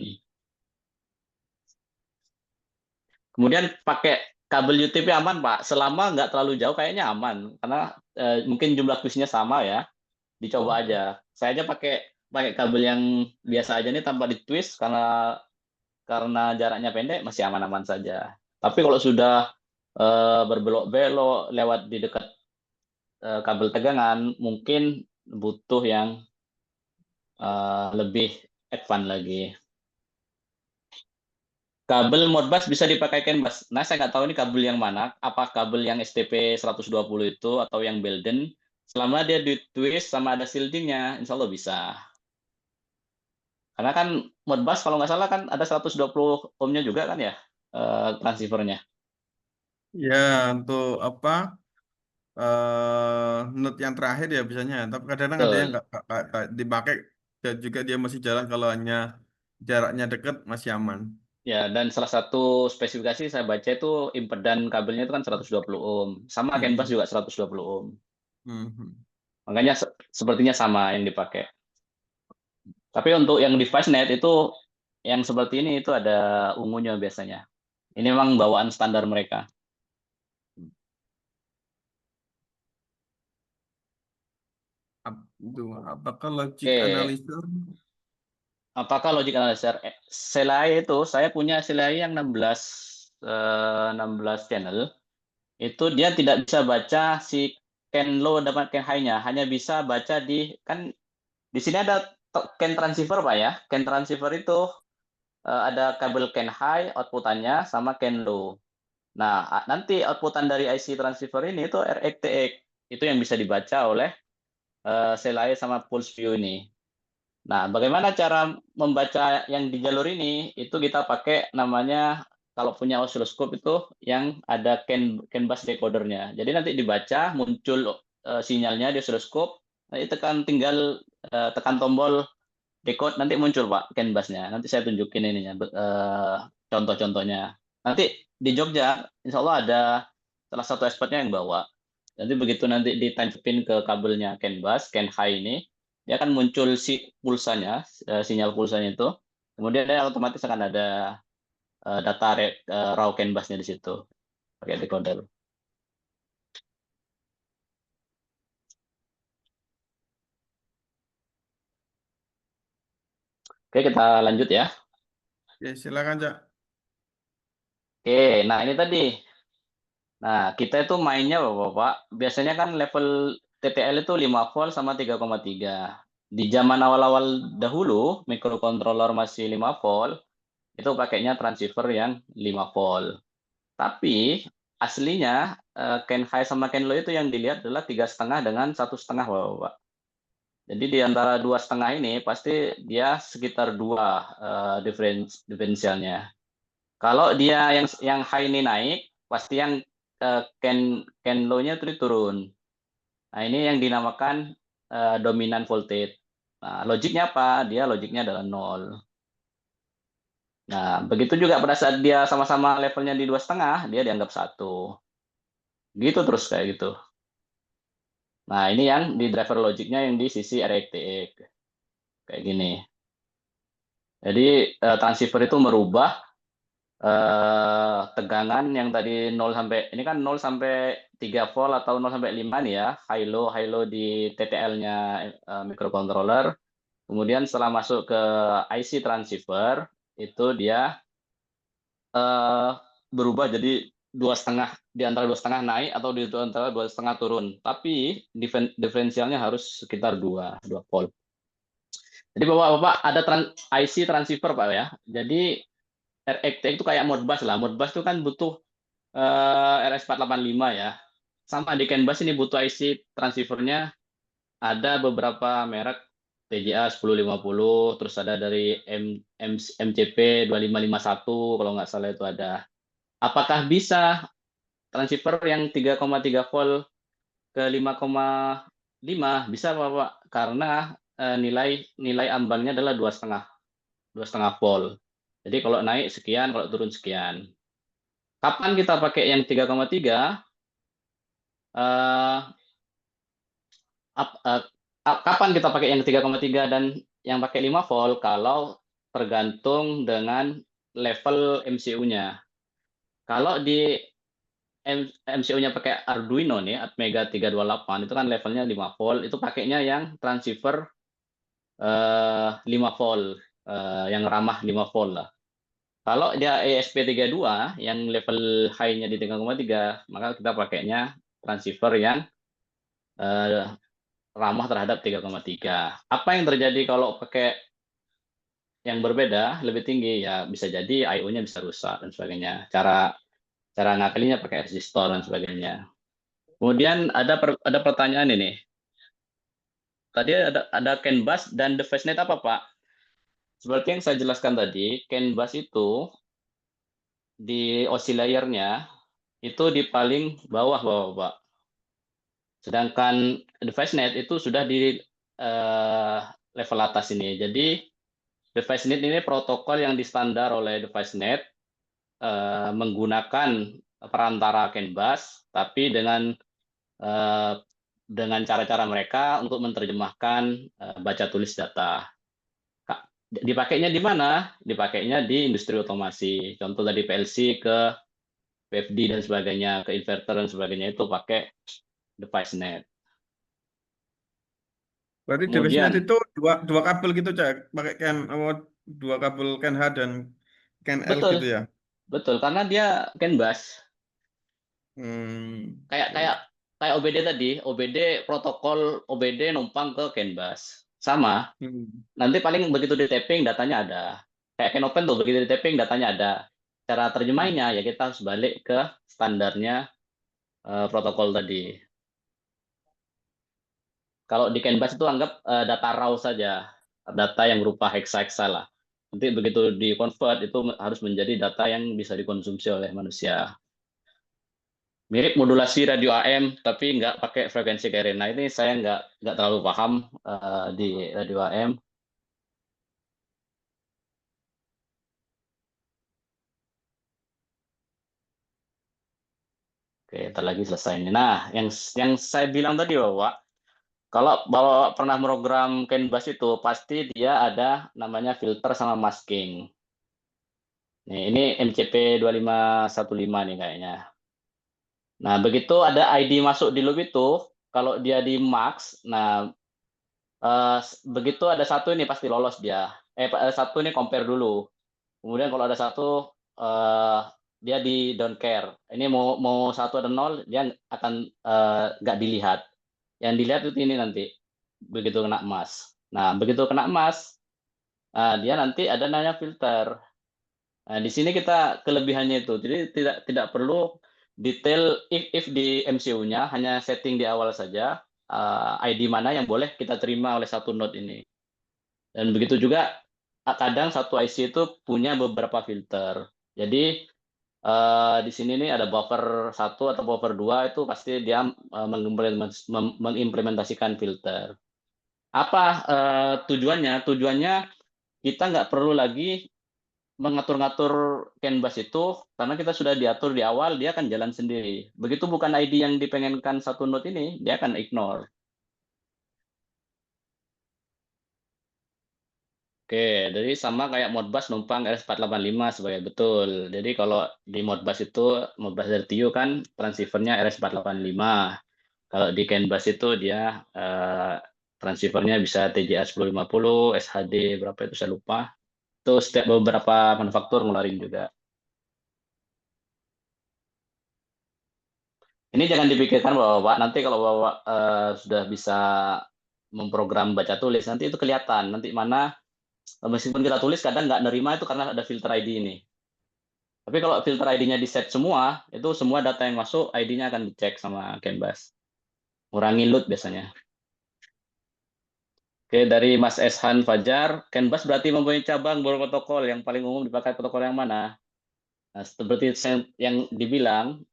Kemudian pakai kabel UTP aman, Pak. Selama nggak terlalu jauh kayaknya aman. Karena mungkin jumlah twistnya sama ya. Dicoba aja. Saya aja pakai pakai kabel yang biasa aja nih tanpa ditwist karena jaraknya pendek masih aman-aman saja. Tapi kalau sudah berbelok-belok lewat di dekat kabel tegangan, mungkin butuh yang lebih advance lagi. Kabel Modbus bisa dipakai CAN bus. Nah, saya nggak tahu ini kabel yang mana. Apa kabel yang STP 120 itu atau yang Belden. Selama dia di twist sama ada shieldingnya, insya Allah bisa. Karena kan Modbus kalau nggak salah kan ada 120 ohmnya juga kan ya, transceivernya. Ya, untuk apa? Note yang terakhir ya biasanya. Tapi kadang ada yang Betul. nggak dipakai dan juga dia masih jalan kalau hanya jaraknya dekat masih aman. Ya, dan salah satu spesifikasi saya baca itu impedan kabelnya itu kan 120 ohm. Sama CAN bus Mhm. juga 120 ohm. Mhm. Makanya sepertinya sama yang dipakai. Tapi untuk yang device net itu yang seperti ini itu ada ungunya biasanya. Ini memang bawaan standar mereka. Itu apakah logic Oke, analyzer? apakah logic analyzer? Selai itu saya punya Selai yang 16 channel. Itu dia tidak bisa baca si CAN low dan CAN high-nya, hanya bisa baca kan di sini ada CAN transceiver Pak ya. CAN transceiver itu ada kabel CAN high outputannya sama CAN low. Nah, nanti outputan dari IC transceiver ini itu RxTx. Itu yang bisa dibaca oleh Selai sama Pulse View ini. Nah, bagaimana cara membaca yang di jalur ini? Itu kita pakai namanya, kalau punya osiloskop itu yang ada CAN bus decodernya. Jadi nanti dibaca, muncul sinyalnya di osiloskop, nanti tinggal tekan tombol decode, nanti muncul Pak CAN busnya. Nanti saya tunjukin ininya, contoh-contohnya. Nanti di Jogja, insya Allah ada salah satu expertnya yang bawa. Nanti begitu nanti ditancapin ke kabelnya CAN bus, CAN high ini, dia akan muncul pulsanya, sinyal pulsanya itu. Kemudian dia otomatis akan ada data raw CAN busnya di situ pakai decoder. Oke, kita lanjut ya. Ya, silakan, Cak. Oke, nah ini tadi. Nah, kita itu mainnya Bapak, biasanya kan level TTL itu 5 volt sama 3,3. Di zaman awal-awal dahulu, microcontroller masih 5 volt, itu pakainya transceiver yang 5 volt. Tapi aslinya CAN high sama CAN low itu yang dilihat adalah 3,5 dengan 1,5 Bapak. Jadi di antara 2,5 ini pasti dia sekitar 2 diferensialnya. Kalau dia yang high ini naik, pasti yang can low-nya itu turun. Nah, ini yang dinamakan dominant voltage. Nah, logiknya apa? Dia logiknya adalah 0. Nah, begitu juga pada saat dia sama-sama levelnya di 2,5, dia dianggap 1. Gitu terus kayak gitu. Nah, ini yang di driver logiknya yang di sisi RTX. Kayak gini. Jadi transceiver itu merubah tegangan yang tadi 0 sampai ini kan 0 sampai 3 volt atau 0 sampai 5 nih ya, high low di TTL-nya microcontroller. Kemudian setelah masuk ke IC transceiver itu dia berubah jadi 2,5, di antara 2,5 naik atau di antara 2,5 turun. Tapi diferensialnya harus sekitar 2 volt. Jadi Bapak-bapak ada IC transceiver Pak ya. Jadi RX itu kayak Modbus lah. Modbus itu kan butuh RS485 ya. Sama di CAN bus ini butuh IC transceivernya. Ada beberapa merek TJA 1050, terus ada dari MCP 2551 kalau nggak salah itu ada. Apakah bisa transceiver yang 3,3 volt ke 5,5? Bisa Bapak, karena nilai ambangnya adalah 2,5 volt. Jadi kalau naik sekian, kalau turun sekian. Kapan kita pakai yang 3,3? Kapan kita pakai yang 3,3 dan yang pakai 5 volt? Kalau tergantung dengan level MCU-nya. Kalau di MCU-nya pakai Arduino nih, Atmega 328, itu kan levelnya 5 volt, itu pakainya yang transceiver 5 volt, yang ramah 5 volt lah. Kalau dia ESP32 yang level high-nya di 3,3, maka kita pakainya transceiver yang ramah terhadap 3,3. Apa yang terjadi kalau pakai yang berbeda, lebih tinggi? Ya bisa jadi I/O-nya bisa rusak dan sebagainya. Cara ngakalinya pakai resistor dan sebagainya. Kemudian ada pertanyaan ini. Tadi ada CAN bus dan device net apa, Pak? Seperti yang saya jelaskan tadi, CAN bus itu di oscillernya itu di paling bawah, Bapak. Sedangkan device net itu sudah di level atas ini. Jadi device net ini protokol yang distandar oleh device net menggunakan perantara CAN bus, tapi dengan cara-cara mereka untuk menerjemahkan baca tulis data. Dipakainya di mana? Dipakainya di industri otomasi. Contoh tadi PLC ke VFD dan sebagainya, ke inverter dan sebagainya itu pakai device net. Berarti device net Kemudian itu dua kabel gitu, Cak. Pakai dua kabel CAN H dan CAN L betul, gitu ya. betul karena dia CAN bus. Hmm. Kayak OBD tadi, OBD protokol OBD numpang ke CAN bus. Sama, Hmm. nanti paling begitu di tapping datanya ada. Kayak CAN tuh begitu di tapping datanya ada. Cara terjemahnya ya kita harus balik ke standarnya protokol tadi. Kalau di CAN bus itu anggap data raw saja, data yang berupa hexa lah. Nanti begitu di convert itu harus menjadi data yang bisa dikonsumsi oleh manusia. Mirip modulasi radio AM, tapi nggak pakai frekuensi carrier. Nah, ini saya nggak terlalu paham di radio AM. Oke, ntar lagi selesai ini. Nah, yang saya bilang tadi Bapak, kalau Bapak pernah program CAN bus itu, pasti dia ada namanya filter sama masking. Nih, ini MCP 2515 nih kayaknya. Nah, begitu ada ID masuk di loop itu, kalau dia di max, nah begitu ada satu ini pasti lolos dia. Satu ini compare dulu. Kemudian kalau ada satu dia di don't care. Ini mau satu ada nol dia akan nggak dilihat. Yang dilihat itu ini nanti begitu kena emas. Nah begitu kena emas dia nanti ada namanya filter. Nah di sini kita kelebihannya itu. Jadi tidak perlu detail if di MCU-nya hanya setting di awal saja. ID mana yang boleh kita terima oleh satu node ini. Dan begitu juga kadang satu IC itu punya beberapa filter. Jadi di sini nih ada buffer 1 atau buffer 2 itu pasti dia mengimplementasikan filter. Apa tujuannya? Tujuannya kita nggak perlu lagi mengatur-ngatur CAN bus itu karena kita sudah diatur di awal, dia akan jalan sendiri. Begitu bukan ID yang dipengenkan satu node ini, dia akan ignore. Oke, jadi sama kayak Modbus numpang RS485 sebagai betul. Jadi kalau di Modbus itu, Modbus dari TIU kan transceivernya RS485. Kalau di CAN bus itu dia transceivernya bisa TJA 1050, SHD berapa itu saya lupa. Itu setiap beberapa manufaktur ngeluarin juga. Ini jangan dipikirkan Bapak, nanti kalau Bapak sudah bisa memprogram baca tulis, nanti itu kelihatan. Nanti mana, meskipun kita tulis kadang nggak nerima itu karena ada filter ID ini. Tapi kalau filter ID-nya di-set semua, itu semua data yang masuk, ID-nya akan dicek sama CAN bus. Ngurangi load biasanya. Oke, dari Mas Eshan Fajar, CAN bus berarti mempunyai cabang protokol yang paling umum dipakai protokol yang mana? Nah, seperti yang dibilang,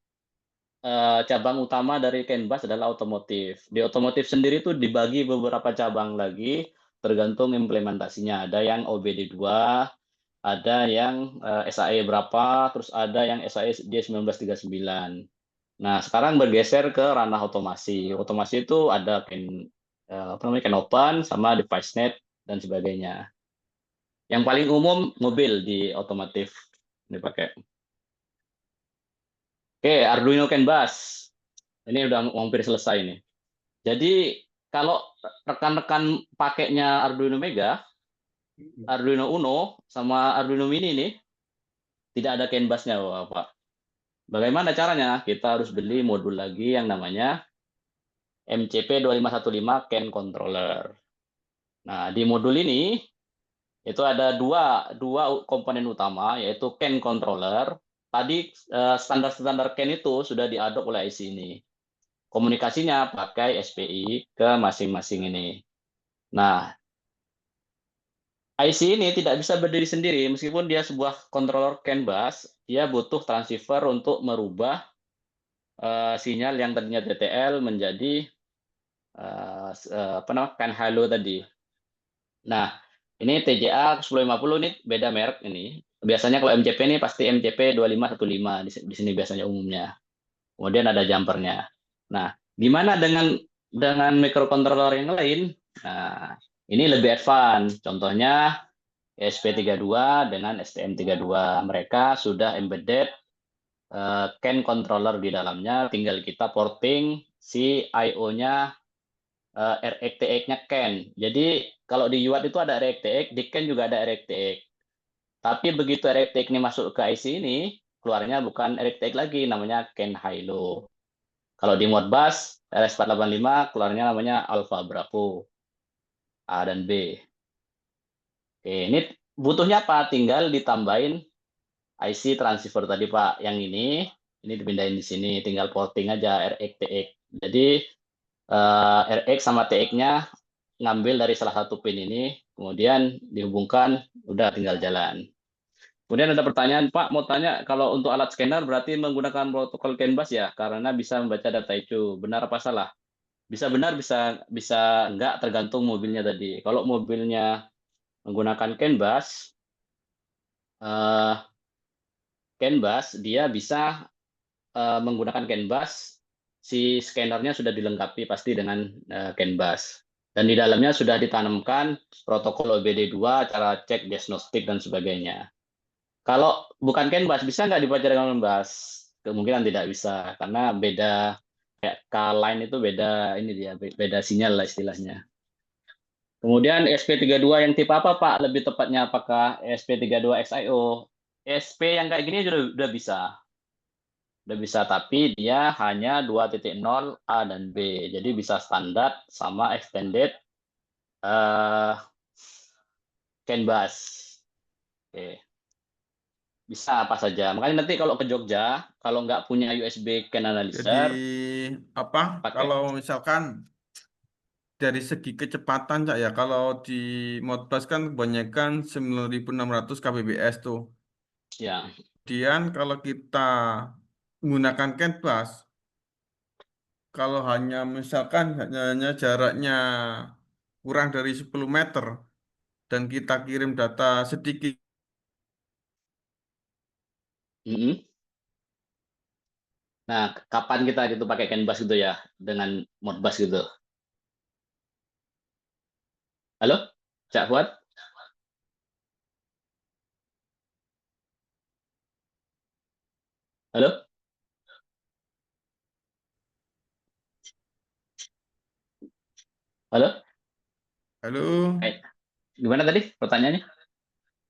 cabang utama dari CAN bus adalah otomotif. Di otomotif sendiri itu dibagi beberapa cabang lagi, tergantung implementasinya. Ada yang OBD2, ada yang SAE berapa, terus ada yang SAE D1939. Nah, sekarang bergeser ke ranah otomasi. Otomasi itu ada CAN open sama DeviceNet dan sebagainya. Yang paling umum mobil di otomotif dipakai. Oke, Arduino CAN bus. Ini udah hampir selesai nih. Jadi kalau rekan-rekan pakainya Arduino Mega, Arduino Uno, sama Arduino Mini nih, tidak ada CAN bus-nya, Bapak. Bagaimana caranya? Kita harus beli modul lagi yang namanya MCP2515 CAN Controller. Nah, di modul ini itu ada dua komponen utama, yaitu CAN Controller. Tadi standar-standar CAN itu sudah diadop oleh IC ini. Komunikasinya pakai SPI ke masing-masing ini. Nah, IC ini tidak bisa berdiri sendiri, meskipun dia sebuah controller CAN bus, dia butuh transceiver untuk merubah sinyal yang tadinya TTL menjadi CAN halo tadi. Nah, ini TJA 1050 ini beda merek ini. Biasanya kalau MCP ini pasti MCP 2515 di sini biasanya umumnya. Kemudian ada jumpernya. Nah, gimana dengan microcontroller yang lain? Nah, ini lebih advance. Contohnya ESP32 dengan STM32. Mereka sudah embedded CAN controller di dalamnya, tinggal kita porting si I/O-nya RxTX-nya CAN. Jadi kalau di UART itu ada RxTX, di CAN juga ada RxTX. Tapi begitu RxTX ini masuk ke IC ini, keluarnya bukan RxTX lagi, namanya CAN Hilo. Kalau di Modbus RS485 keluarnya namanya Alpha Bravo A dan B. Oke, ini butuhnya apa? Tinggal ditambahin IC transceiver tadi Pak. Yang ini dipindahin di sini, tinggal porting aja RxTX. Jadi RX sama TX-nya ngambil dari salah satu pin ini, kemudian dihubungkan, udah tinggal jalan. Kemudian ada pertanyaan, Pak, mau tanya, kalau untuk alat scanner berarti menggunakan protokol CAN bus ya, karena bisa membaca data itu. Benar apa salah? Bisa benar, bisa enggak, tergantung mobilnya tadi. Kalau mobilnya menggunakan CAN bus, dia bisa menggunakan CAN bus, si scannernya sudah dilengkapi pasti dengan CAN bus. Dan di dalamnya sudah ditanamkan protokol OBD2, cara cek diagnostik, dan sebagainya. Kalau bukan CAN bus, bisa nggak dibaca dengan CAN bus? Kemungkinan tidak bisa, karena beda, kayak K-line itu beda, ini dia, beda sinyal lah istilahnya. Kemudian ESP32 yang tipe apa, Pak? Lebih tepatnya apakah ESP32 XIO? ESP yang kayak gini sudah bisa. Udah bisa, tapi dia hanya 2.0 A dan B. Jadi bisa standar sama extended CAN bus. Oke. Bisa apa saja. Makanya nanti kalau ke Jogja, kalau nggak punya USB CAN Jadi analyzer, apa? pakai. Kalau misalkan dari segi kecepatan Cak ya, kalau di Modbus kan kebanyakan 9.600 kbps tuh. Ya, Kemudian kalau kita menggunakan CAN bus, kalau hanya misalkan hanya jaraknya kurang dari 10 meter dan kita kirim data sedikit, mm-mm. Nah, kapan kita gitu pakai CAN bus gitu ya dengan Modbus gitu? Halo, Cak Fuad? Halo, halo? halo, Eh, gimana tadi pertanyaannya?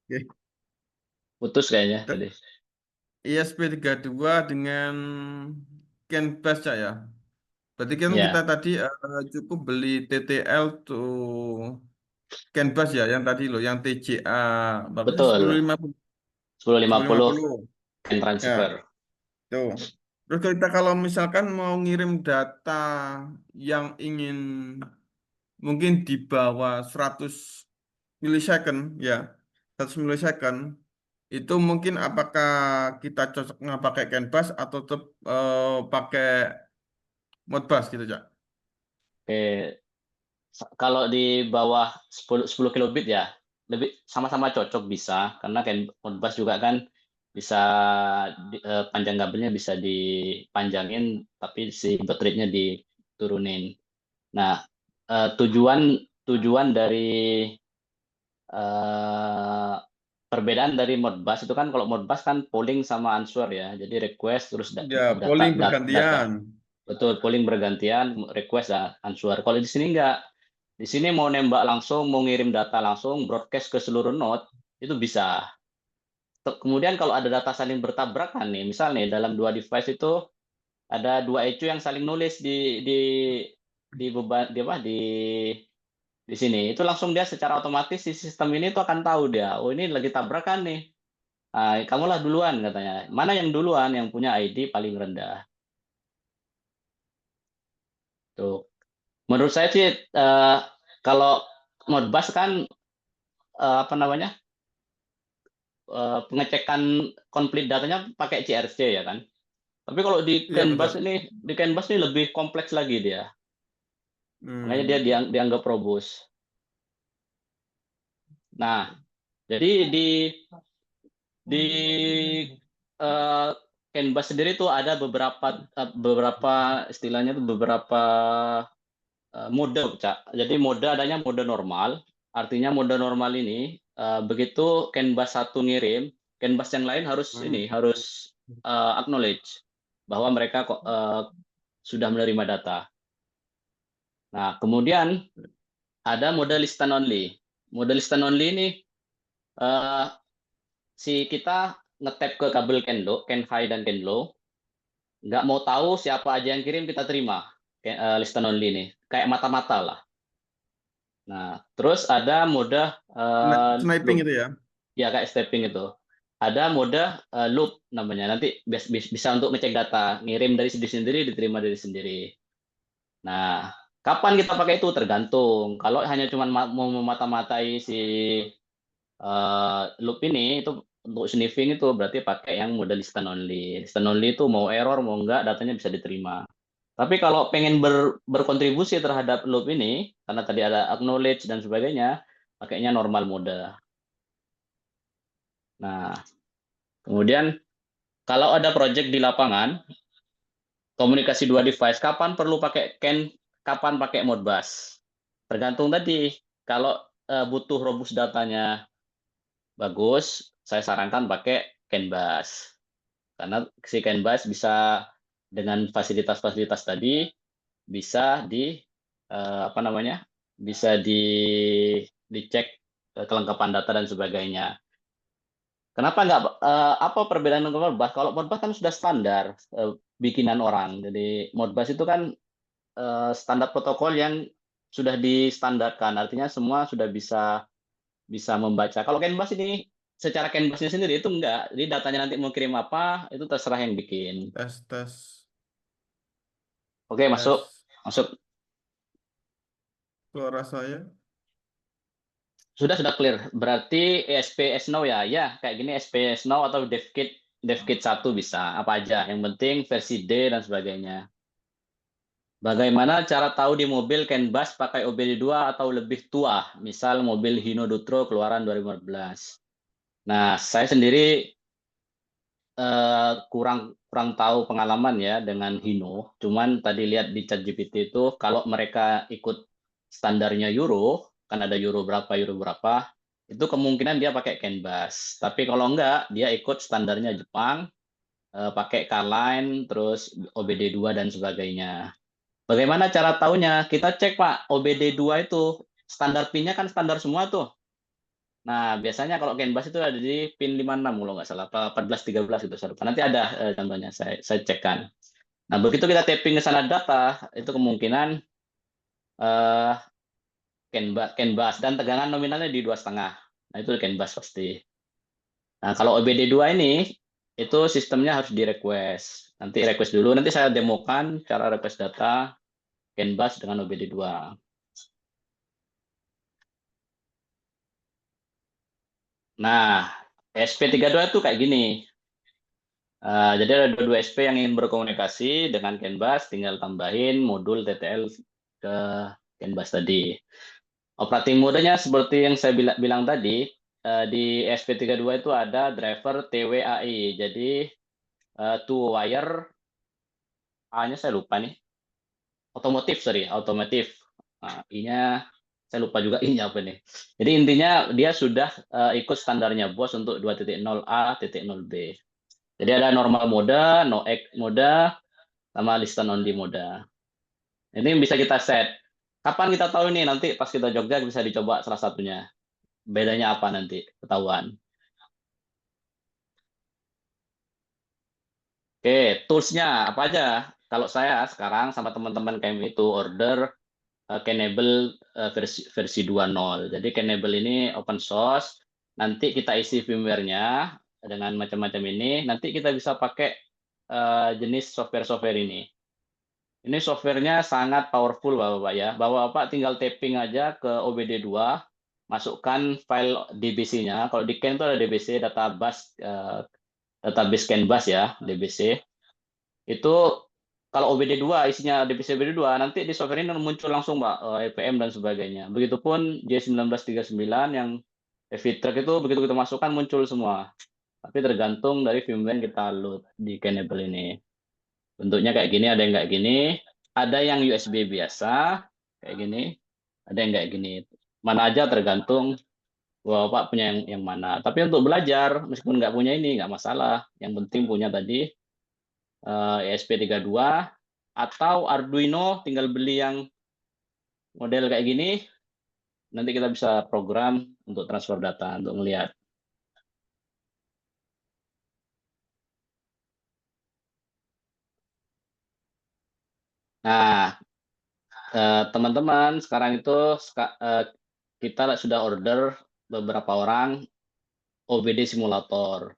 oke. Putus kayaknya Ter- tadi. ISP32 dengan CAN bus Cak ya. Berarti kan kita Ya, tadi cukup beli TTL tuh CAN bus ya, yang tadi loh, yang TJA berapa sih, betul. 1050. 1050 1050. CAN Ya, transfer. tuh. Terus kita kalau misalkan mau ngirim data yang ingin mungkin di bawah 100 milisecond ya, 100 milisecond itu mungkin apakah kita cocok nggak pakai CAN bus atau tetap pakai Modbus gitu, Cak? Oke, kalau di bawah 10 kilobit ya, lebih sama-sama cocok bisa karena CAN Modbus juga kan bisa panjang kabelnya bisa dipanjangin tapi si baud rate-nya diturunin. Nah, tujuan tujuan dari eh, perbedaan dari Modbus itu kan kalau Modbus kan polling sama answer ya. Jadi request terus Ya, data polling data. bergantian. Betul, polling bergantian, request dan answer. Kalau di sini enggak. Di sini mau nembak langsung, mau ngirim data langsung, broadcast ke seluruh node itu bisa. Kemudian kalau ada data saling bertabrakan nih, misal nih dalam dua device itu ada dua ECU yang saling nulis di beban di apa di sini itu langsung dia secara otomatis si sistem ini tuh akan tahu dia oh ini lagi tabrakan nih. Nah, kamulah duluan katanya mana yang duluan yang punya ID paling rendah tuh menurut saya sih kalau Modbus kan apa namanya pengecekan konflik datanya pakai CRC ya kan tapi kalau Iya, betul. Di CAN bus ini lebih kompleks lagi dia makanya dia Hmm. dianggap robust. Nah, jadi di Canvas sendiri tuh ada beberapa istilahnya tuh beberapa mode, Cak. Jadi mode adanya mode normal. Artinya mode normal ini begitu Canvas satu ngirim, Canvas yang lain harus acknowledge bahwa mereka kok sudah menerima data. Nah, kemudian ada mode listen only. Mode listen only ini eh, si kita ngetap ke kabel Ken high dan Ken low, nggak mau tahu siapa aja yang kirim kita terima listen only ini, kayak mata-mata lah. Nah, terus ada mode Sniping loop, itu ya. ya kayak stepping itu. Ada mode loop namanya, nanti bisa untuk ngecek data, ngirim dari sendiri sendiri, diterima dari sendiri. Nah, kapan kita pakai itu tergantung. Kalau hanya cuma mau memata-matai si loop ini itu untuk sniffing itu berarti pakai yang mode listen only. Listen only itu mau error mau enggak datanya bisa diterima. Tapi kalau pengen berkontribusi terhadap loop ini karena tadi ada acknowledge dan sebagainya, pakainya normal mode. Nah, kemudian kalau ada project di lapangan, komunikasi dua device, kapan perlu pakai CAN, kapan pakai Modbus? Tergantung tadi. Kalau butuh robust datanya bagus, saya sarankan pakai CAN bus. Karena si CAN bus bisa dengan fasilitas-fasilitas tadi bisa apa namanya? Bisa dicek kelengkapan data dan sebagainya. Kenapa nggak apa perbedaan dengan Modbus? Kalau Modbus kan sudah standar bikinan orang. Jadi Modbus itu kan standar protokol yang sudah distandarkan. Artinya semua sudah bisa membaca. Kalau Canvas ini secara Canvasnya sendiri itu enggak. Jadi datanya nanti mau kirim apa itu terserah yang bikin. Tes, tes, Oke, masuk. tes. Masuk. suara saya. Sudah clear. Berarti ESP Snow ya. Ya, kayak gini ESP Snow atau DevKit 1 bisa. Apa aja. Yang penting versi D dan sebagainya. Bagaimana cara tahu di mobil CAN bus pakai OBD2 atau lebih tua? Misal mobil Hino Dutro keluaran 2015. Nah, saya sendiri kurang tahu pengalaman ya dengan Hino. Cuman tadi lihat di ChatGPT itu kalau mereka ikut standarnya Euro, kan ada Euro berapa, itu kemungkinan dia pakai CAN bus. Tapi kalau enggak, dia ikut standarnya Jepang, pakai Carline, terus OBD2 dan sebagainya. Bagaimana cara tahunya? Kita cek Pak, OBD2 itu standar PIN-nya kan standar semua tuh. Nah, biasanya kalau CAN bus itu ada di PIN 56 kalau nggak salah, apa 14 13 gitu saya lupa. Nanti ada contohnya saya cekkan. Nah, begitu kita tapping ke sana data, itu kemungkinan eh CAN bus dan tegangan nominalnya di 2,5. Nah, itu CAN bus pasti. Nah, kalau OBD2 ini itu sistemnya harus di request. Nanti request dulu, nanti saya demokan cara request data CAN bus dengan OBD2. Nah, SP32 itu kayak gini. Jadi ada dua SP yang ingin berkomunikasi dengan CAN bus, tinggal tambahin modul TTL ke CAN bus tadi. Operating modenya seperti yang saya bilang tadi, di SP32 itu ada driver TWAI. Jadi two wire, A-nya saya lupa nih. Otomotif. Nah, I-nya saya lupa juga I-nya apa nih. Jadi intinya dia sudah ikut standarnya BOS untuk 2.0A.0B. Jadi ada normal mode, no egg mode, sama listen only mode. Ini yang bisa kita set. Kapan kita tahu ini? Nanti pas kita Jogja bisa dicoba salah satunya. Bedanya apa nanti? Ketahuan. Oke, tools-nya apa aja? Kalau saya sekarang sama teman-teman KMI itu order Kennable versi 2.0. Jadi Kennable ini open source. Nanti kita isi firmware-nya dengan macam-macam ini. Nanti kita bisa pakai jenis software-software ini. Ini softwarenya sangat powerful Bapak-Bapak ya. Bapak-Bapak tinggal tapping aja ke OBD2, masukkan file DBC-nya. Kalau di CAN itu ada DBC, database CAN bus ya, DBC. Itu kalau OBD2 isinya DBC OBD2, nanti di software ini muncul langsung Pak, LPM dan sebagainya. Begitupun J1939 yang heavy truck itu begitu kita masukkan muncul semua. Tapi tergantung dari firmware yang kita load di Kennable ini. Bentuknya kayak gini, ada yang kayak gini, ada yang USB biasa kayak gini, ada yang kayak gini. Mana aja tergantung Bapak punya yang mana. Tapi untuk belajar meskipun nggak punya ini nggak masalah. Yang penting punya tadi ESP32 atau Arduino, tinggal beli yang model kayak gini. Nanti kita bisa program untuk transfer data untuk melihat. Nah, teman-teman, sekarang itu kita sudah order beberapa orang OBD simulator.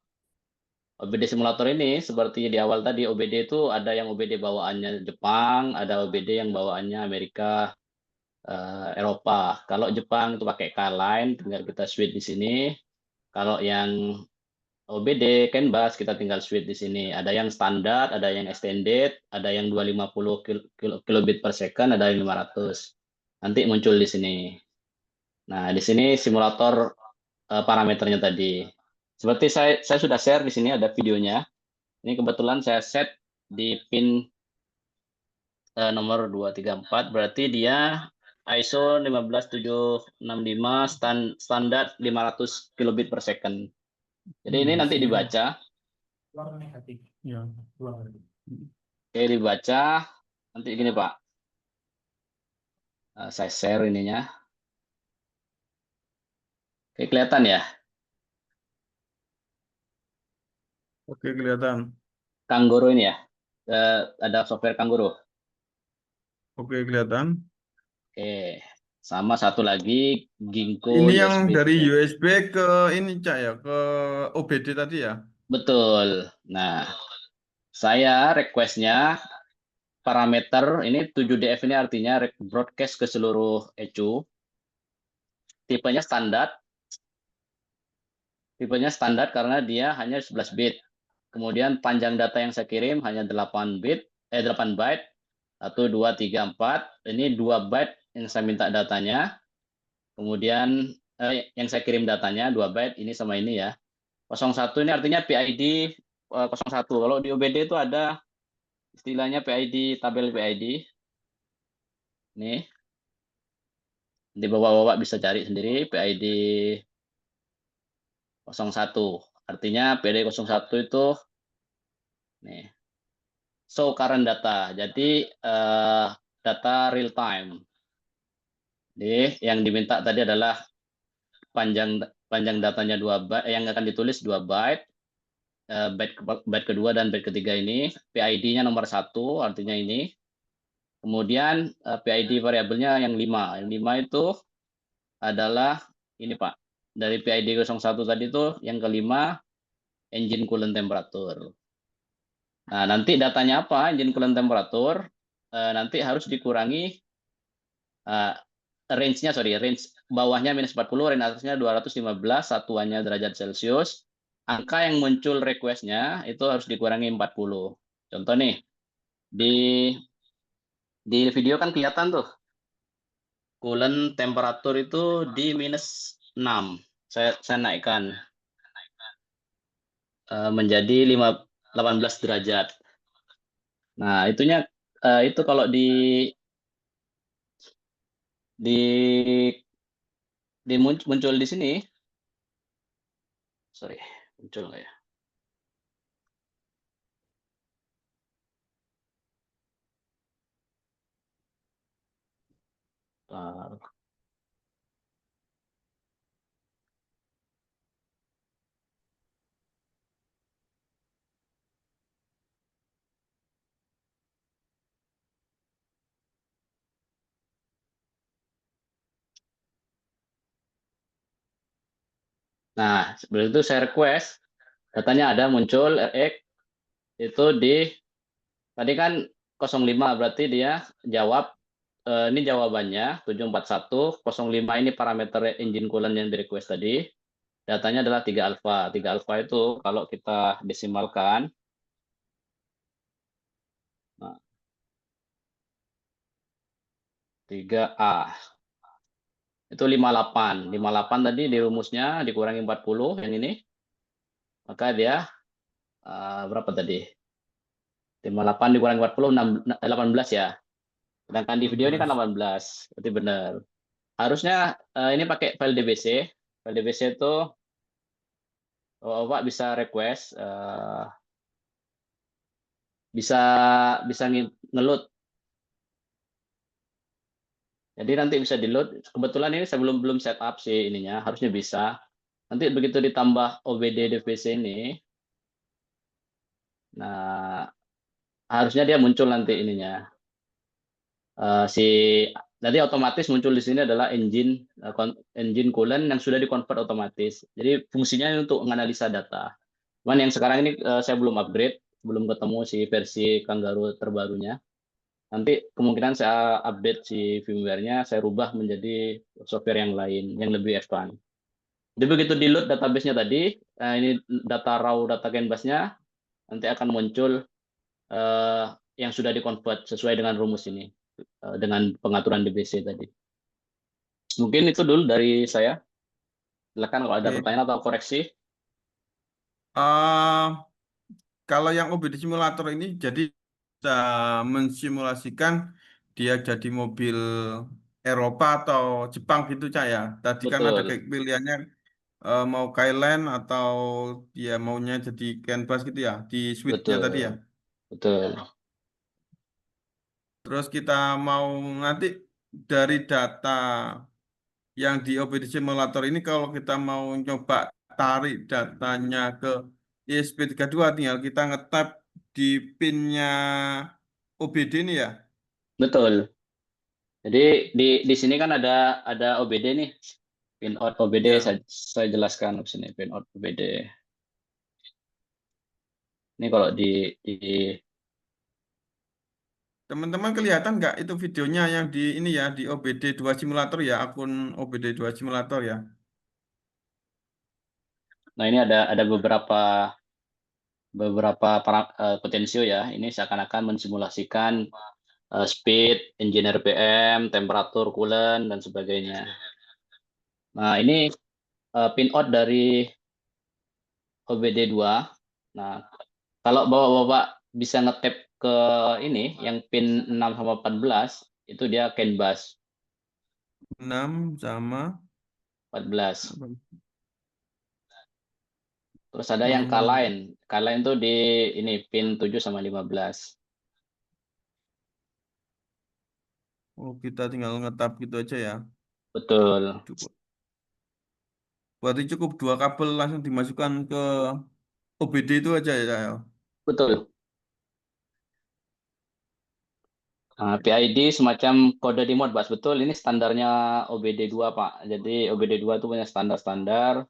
OBD simulator ini seperti di awal tadi, OBD itu ada yang OBD bawaannya Jepang, ada OBD yang bawaannya Amerika, Eropa. Kalau Jepang itu pakai Carline, tinggal kita switch di sini. Kalau yang OBD CAN bus kita tinggal switch di sini. Ada yang standar, ada yang extended, ada yang 250 kilobit per second, ada yang 500. Nanti muncul di sini. Nah, di sini simulator parameternya tadi. Seperti saya sudah share di sini ada videonya. Ini kebetulan saya set di pin nomor 234, berarti dia ISO 15765 standar 500 kilobit per second. Jadi ini nanti dibaca. Ya. Oke, dibaca. Nanti gini Pak. Saya share ininya. Oke, kelihatan ya? Oke, kelihatan. Kangguru ini ya. Ada software Kangguru. Oke, kelihatan. Oke. Sama satu lagi Ginkgo Ini yang USB dari 3. USB ke ini Cak ya, ke OBD tadi ya. Betul. Nah, saya requestnya parameter ini 7DF ini artinya broadcast ke seluruh ECU. Tipenya standar karena dia hanya 11 bit. Kemudian panjang data yang saya kirim hanya 8 byte. 1, 2, 3, 4. Ini 2 byte yang saya minta datanya. Kemudian yang saya kirim datanya 2 byte, ini sama ini ya. 01 ini artinya PID 01. Kalau di OBD itu ada istilahnya PID, tabel PID. Nih. Di bawah-bawah bisa cari sendiri PID 01. Artinya PID 01 itu nih. Show current data. Jadi data real time. Jadi yang diminta tadi adalah panjang datanya 2 byte, yang akan ditulis 2 byte. Byte kedua dan byte ketiga ini. PID-nya nomor 1, artinya ini. Kemudian PID variabelnya yang 5. Yang 5 itu adalah ini Pak. Dari PID 01 tadi itu yang kelima engine coolant temperature. Nah, nanti datanya apa? Engine coolant temperature nanti harus dikurangi range bawahnya -40, range atasnya 215, satuannya derajat Celcius. Angka yang muncul request-nya itu harus dikurangi 40. Contoh nih, di video kan kelihatan tuh, coolant temperatur itu di -6. Saya naikkan menjadi 18 derajat. Nah, itu kalau di muncul di sini. Sorry, muncul nggak ya? Nah, seperti itu saya request, datanya ada muncul RX itu tadi kan 05, berarti dia jawab, ini jawabannya 741, 05 ini parameter engine coolant yang di request tadi, datanya adalah 3 alpha. 3 alpha itu kalau kita desimalkan, nah, 3A. Itu 58. 58 tadi di rumusnya dikurangi 40 yang ini. Maka dia berapa tadi? 58 dikurangi 40 18 ya. Sedangkan di video ini kan 18. Berarti benar. Harusnya ini pakai file DBC. File DBC itu Bapak bisa request bisa ngeload. Jadi nanti bisa di-load. Kebetulan ini saya belum setup sih ininya, harusnya bisa. Nanti begitu ditambah OBD DVC ini, nah harusnya dia muncul nanti ininya. Nanti otomatis muncul di sini adalah engine coolant yang sudah dikonvert otomatis. Jadi fungsinya untuk menganalisa data. Cuman yang sekarang ini saya belum upgrade, belum ketemu si versi Kangaroo terbarunya. Nanti kemungkinan saya update si firmware-nya, saya rubah menjadi software yang lain, yang lebih advance. Jadi begitu di-load database-nya tadi, ini data raw, data CAN bus-nya, nanti akan muncul yang sudah dikonvert sesuai dengan rumus ini, dengan pengaturan DBC tadi. Mungkin itu dulu dari saya. Silakan kalau ada pertanyaan atau koreksi. Kalau yang OBD simulator ini jadi bisa mensimulasikan dia jadi mobil Eropa atau Jepang gitu Cak ya. Tadi kan ada Betul, kayak pilihannya mau Skyline atau dia maunya jadi CAN bus gitu ya di switch-nya tadi ya. betul. Terus kita mau nanti dari data yang di OBD simulator ini kalau kita mau coba tarik datanya ke ESP32 tinggal kita nge-tap di pin-nya OBD ini ya. Betul. Jadi di sini kan ada OBD nih. Pin out OBD Ya. saya jelaskan di sini pin out OBD. Ini kalau di Teman-teman kelihatan nggak itu videonya yang di ini ya, di OBD2 simulator ya, akun OBD2 simulator ya. Nah, ini ada beberapa potensio ya. Ini seakan-akan mensimulasikan speed, engine RPM, temperatur coolant dan sebagainya. Nah, ini pin out dari OBD2. Nah, kalau Bapak-bapak bisa ngetap ke ini yang pin 6 sama 14, itu dia CAN bus 6 sama 14. Terus ada yang 6. K-line. K-line itu di ini pin 7 sama 15. Oh, kita tinggal ngetap gitu aja ya. Betul. Cukup. Berarti cukup 2 kabel langsung dimasukkan ke OBD itu aja ya. Betul. Nah, PID semacam kode di Modbus. Betul, ini standarnya OBD2, Pak. Jadi OBD2 itu punya standar-standar.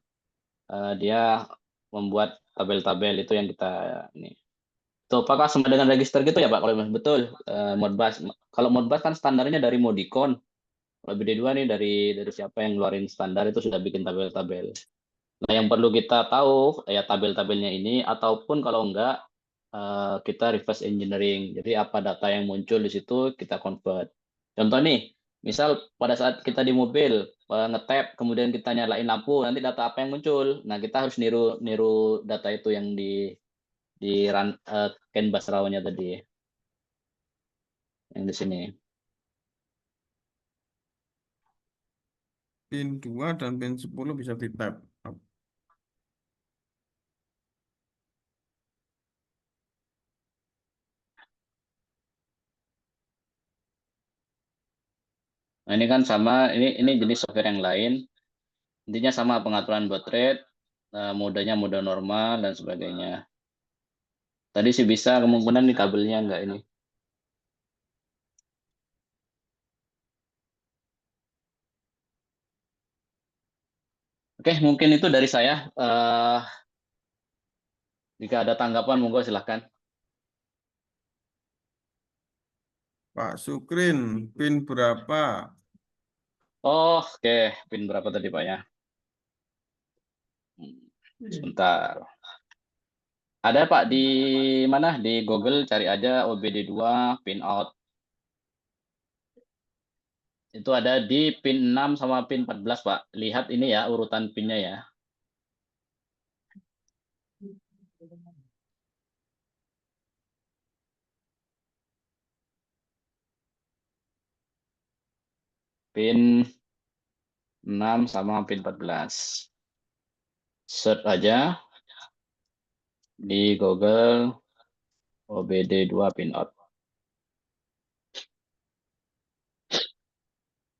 Dia membuat tabel-tabel itu yang kita ini. Itu apakah sama dengan register gitu ya, Pak? Kalau betul, Modbus. Kalau Modbus kan standarnya dari Modicon. Kalau BD2 nih dari siapa yang ngeluarin standar itu sudah bikin tabel-tabel. Nah, yang perlu kita tahu ya tabel-tabelnya ini ataupun kalau enggak kita reverse engineering. Jadi apa data yang muncul di situ kita convert. Contoh nih, misal pada saat kita di mobil ngetap kemudian kita nyalain lampu, nanti data apa yang muncul? Nah, kita harus niru niru data itu yang di run CAN bus raw-nya tadi yang di sini. Pin 2 dan pin 10 bisa di tap. Nah, ini kan sama, ini jenis software yang lain. Intinya sama pengaturan baud rate, modenya mode normal dan sebagainya. Tadi sih bisa, kemungkinan di kabelnya enggak ini. Oke, mungkin itu dari saya. Jika ada tanggapan, monggo silahkan. Pak Sukrin, pin berapa? Oh, oke. Pin berapa tadi, Pak ya? Sebentar. Ada, Pak, di mana? Di Google cari aja OBD2 pin out. Itu ada di pin 6 sama pin 14, Pak. Lihat ini ya, urutan pinnya ya. Pin 6 sama pin 14. Search aja di Google OBD2 pin out.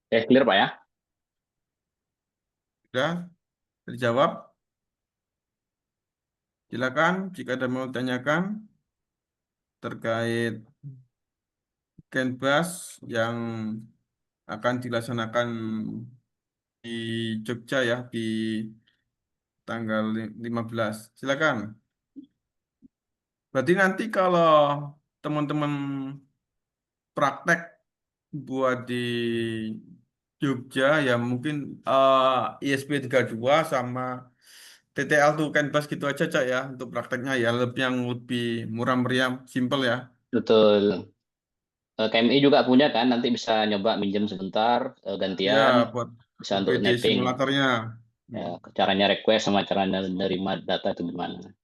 Clear Pak ya? Sudah terjawab? Silakan jika ada mau tanyakan terkait CAN bus yang akan dilaksanakan di Jogja ya di tanggal 15. Silakan. Berarti nanti kalau teman-teman praktek buat di Jogja ya mungkin ISP 32 sama TTL tuh CAN bus gitu aja Cak ya untuk prakteknya ya lebih yang lebih murah meriah, simple ya. Betul. KMI juga punya kan, nanti bisa nyoba minjem sebentar, Ya gantian, buat bisa untuk OPD netting. simulatornya. Ya, caranya request sama caranya menerima data itu gimana.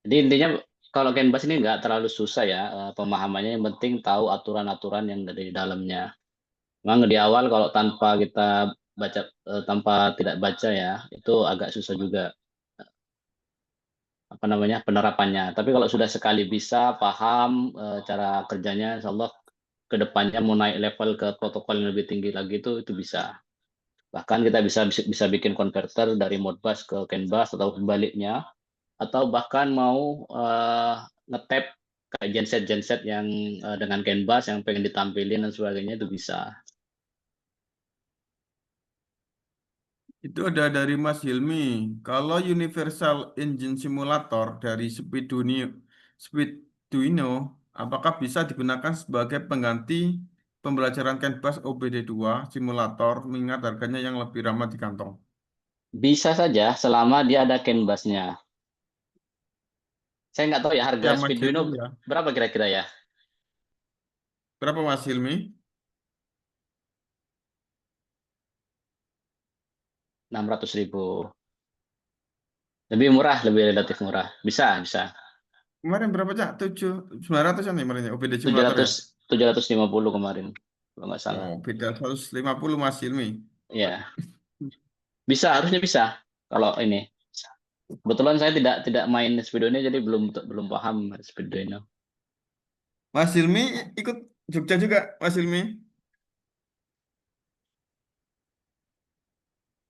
Jadi intinya kalau Canvas ini nggak terlalu susah ya, pemahamannya yang penting tahu aturan-aturan yang dari dalamnya. Memang di awal kalau tanpa kita baca, tanpa tidak baca ya, itu agak susah juga apa namanya penerapannya. Tapi kalau sudah sekali bisa paham cara kerjanya, insya Allah kedepannya mau naik level ke protokol yang lebih tinggi lagi itu bisa. Bahkan kita bisa bikin konverter dari Modbus ke CAN bus atau sebaliknya, atau bahkan mau ngetap kayak genset yang dengan CAN bus yang pengen ditampilin dan sebagainya itu bisa. Itu ada dari Mas Hilmi. Kalau Universal Engine Simulator dari Speeduino apakah bisa digunakan sebagai pengganti pembelajaran Canvas OBD2 simulator mengingat harganya yang lebih ramah di kantong? Bisa saja selama dia ada canvasnya. Saya nggak tahu ya harga Ya, Mas Speeduino Hilmi ya. berapa kira-kira ya? Berapa Mas Hilmi? 600.000. Lebih murah, lebih relatif murah. Bisa, bisa. Kemarin berapa Cak? 900 nih kemarin ya, OBD simulator ya? 750 kemarin, kalau nggak salah. Oh, beda 150 Mas Hilmi. Ya, bisa, harusnya bisa. Kalau ini, kebetulan saya tidak main Speeduino, jadi belum belum paham Speeduino. Mas Hilmi ikut Jogja juga, Mas Hilmi.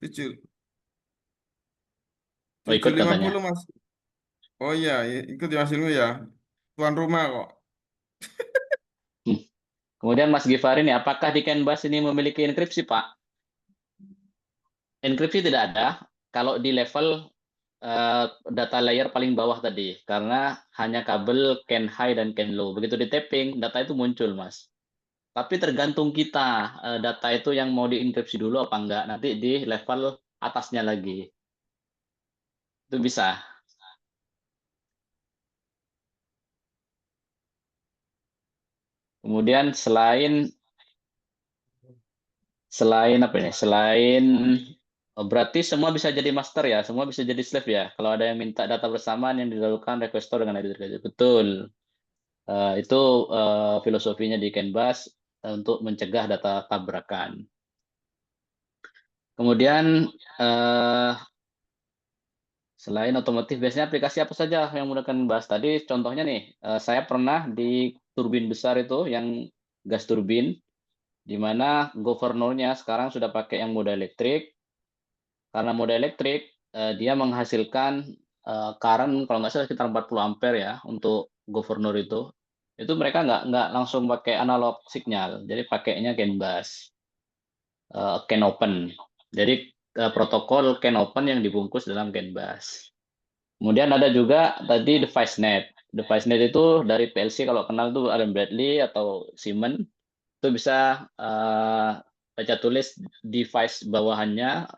7, Oh, ikut katanya. 750 Mas. Oh iya, ikut ya Mas Hilmi ya. Tuan rumah kok. Hmm. Kemudian Mas Givari nih, apakah di Canvas ini memiliki enkripsi, Pak? Enkripsi tidak ada kalau di level data layer paling bawah tadi, karena hanya kabel CAN high dan CAN low. Begitu di tapping, data itu muncul, Mas. Tapi tergantung kita, data itu yang mau dienkripsi dulu apa enggak, nanti di level atasnya lagi. Itu bisa. Kemudian selain apa ini? Selain berarti semua bisa jadi master ya, semua bisa jadi slave ya. Kalau ada yang minta data bersamaan yang dilakukan requestor dengan editor. Betul. Itu filosofinya di Canvas untuk mencegah data tabrakan. Kemudian selain otomotif, biasanya aplikasi apa saja yang menggunakan Canvas? Tadi contohnya nih, saya pernah di turbin besar itu yang gas turbin, di mana governornya sekarang sudah pakai yang mode elektrik. Karena mode elektrik, dia menghasilkan current kalau nggak salah sekitar 40 ampere ya untuk governor itu. Itu mereka nggak langsung pakai analog signal, jadi pakainya CAN bus, CAN open. Jadi protokol CAN open yang dibungkus dalam CAN bus. Kemudian ada juga tadi device net. Device net itu dari PLC kalau kenal tuh Allen Bradley atau Siemens, itu bisa baca tulis device bawahannya,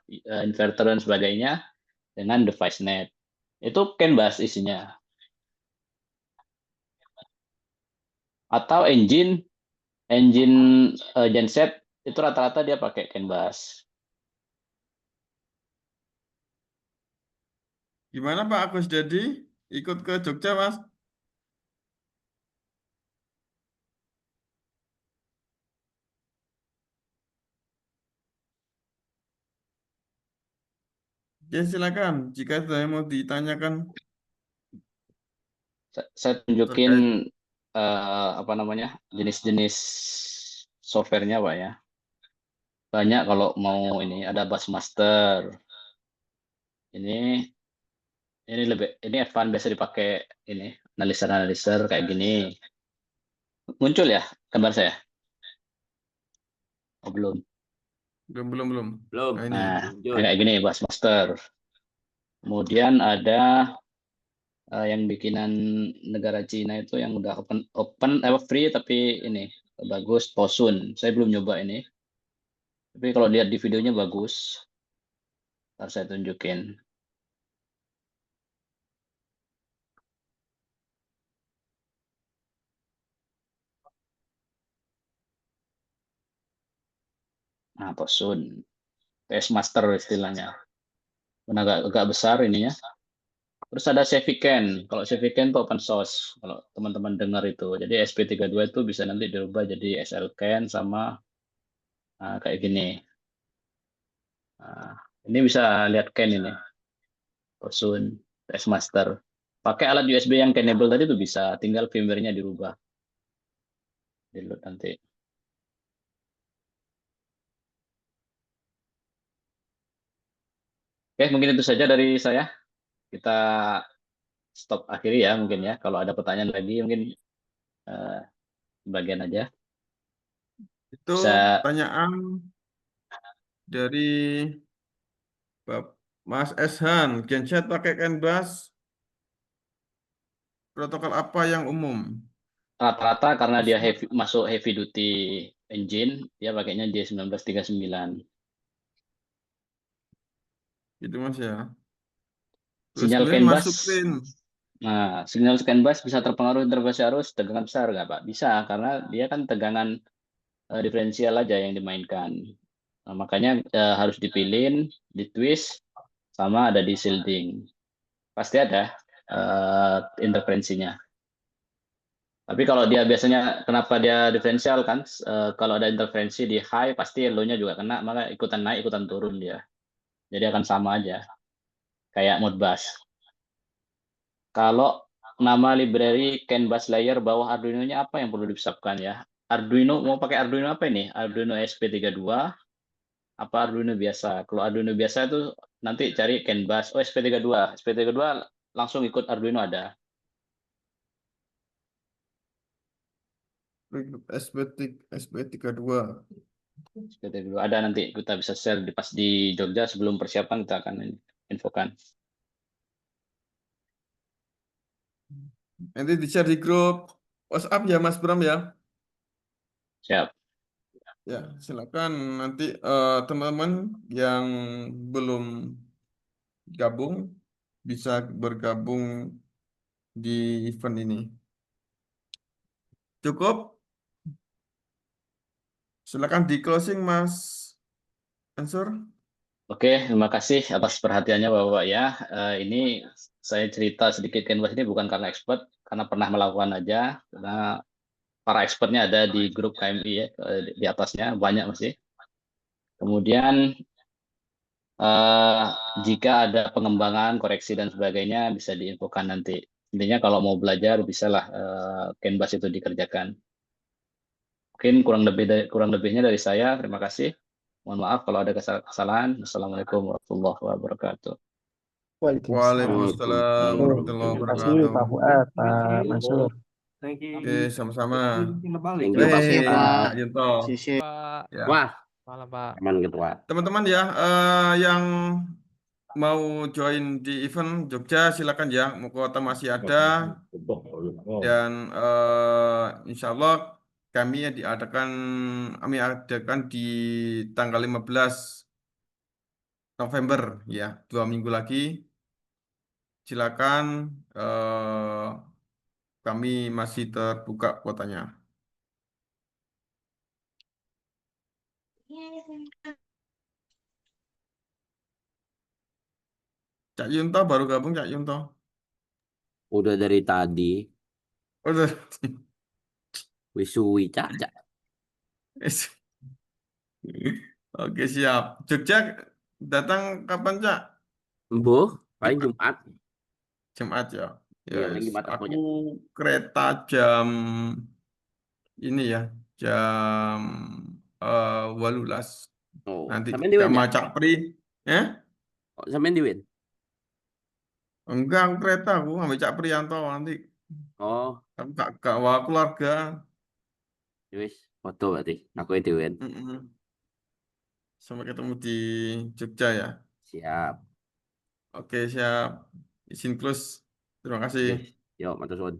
inverter dan sebagainya dengan device net. Itu CAN bus isinya. Atau engine genset itu rata-rata dia pakai CAN bus. Gimana Pak Agus Dedi? Ikut ke Jogja, Mas? Ya, silakan. Jika saya mau ditanyakan Saya tunjukin terkait apa namanya jenis-jenis softwarenya Pak ya. Banyak kalau mau ini ada Bassmaster. Ini ini advance biasa dipakai ini analiser kayak gini. Muncul ya gambar saya? Oh, belum. belum. Belum. Nah, ini. Nah, Muncul. kayak gini Bassmaster. Kemudian ada yang bikinan negara Cina itu yang udah free tapi ini bagus, Posun. Saya belum nyoba ini. Tapi kalau lihat di videonya bagus. Ntar saya tunjukin. Nah, Posun. PS Master istilahnya. Agak besar ininya. Terus ada Seviken. Kalau Seviken itu open source. Kalau teman-teman dengar itu. Jadi SP32 itu bisa nanti dirubah jadi SLCAN sama kayak gini. Nah, ini bisa lihat CAN ini. Posun, PS Master. Pakai alat USB yang Canable tadi itu bisa. Tinggal firmware-nya dirubah. Download nanti. Oke, mungkin itu saja dari saya. Kita stop akhiri ya mungkin ya. Kalau ada pertanyaan lagi mungkin eh, bagian aja. Itu Bisa pertanyaan dari Mas Eshan. Genset pakai CAN bus. Protokol apa yang umum? rata-rata karena dia masuk heavy duty engine, dia pakainya J1939. Gitu Mas ya. Terus Sinyal kemudian CAN bus, masuk pin. nah sinyal CAN bus bisa terpengaruh intervensi arus tegangan besar nggak Pak? Bisa, karena dia kan tegangan diferensial aja yang dimainkan. Nah, makanya harus dipilin, ditwist, sama ada di shielding. Pasti ada interferensinya. Tapi kalau dia biasanya, kenapa dia diferensial kan? Kalau ada interferensi di high, pasti low-nya juga kena, maka ikutan naik, ikutan turun dia. Jadi akan sama aja, kayak Modbus. Kalau nama library CAN bus layer bawah Arduino-nya apa yang perlu disubkan ya? Arduino, mau pakai Arduino apa ini? Arduino SP32, apa Arduino biasa? Kalau Arduino biasa itu nanti cari CAN bus. Oh, SP32. SP32 langsung ikut Arduino ada. SP32. SP32 ada, nanti kita bisa share pas di Jogja sebelum persiapan kita akan infokan. Nanti di-share di grup WhatsApp ya Mas Bram ya. Siap. Ya, silakan nanti teman-teman yang belum gabung bisa bergabung di event ini. Cukup? Silakan di closing Mas Ansur. Oke, terima kasih atas perhatiannya Bapak ya. Ini saya cerita sedikit Canvas ini bukan karena expert, karena pernah melakukan aja. Karena para expertnya ada di grup KMI ya, di atasnya banyak masih. Kemudian jika ada pengembangan, koreksi dan sebagainya bisa diinfokan nanti. Intinya kalau mau belajar bisalah Canvas itu dikerjakan. Mungkin kurang lebihnya dari saya. Terima kasih. Mohon maaf kalau ada kesalahan. Assalamualaikum warahmatullahi wabarakatuh. Waalaikumsalam warahmatullahi Terima kasih wabarakatuh. Pak Fuad, Pak Mansur. Oke, sama-sama. Thank you, Pak. Makasih ya, Pak. Kak Yunto. Sisi. Pak. Ya. Wah, Malam, Pak. aman ketua. Teman-teman ya, yang mau join di event Jogja silakan ya, kuota masih ada dan insya Allah kami adakan di tanggal 15 November ya, 2 minggu lagi. Silakan kami masih terbuka kuotanya. Cak Yunto baru gabung Cak Yunto. Udah dari tadi. Udah. Wisui caca. Oke siap. Jogja datang kapan Cak? Boh, paling Jumat. Jumat ya. Ya, Iya, paling Jumat aku aja. kereta jam ini ya, jam 18. Oh, Nanti sampean di Win sama ya? Cak Pri. Ya? Oh, sampean di Win. Enggak, aku kereta aku ambil Cak Priyanto nanti. Oh, Aku gak bawa keluarga. wis, foto berarti. Aku di Win. Mm-mm. Sampai ketemu di Jogja ya. Siap. Oke, siap. Izin close. Terima kasih. Wis. Yuk, matur suwun.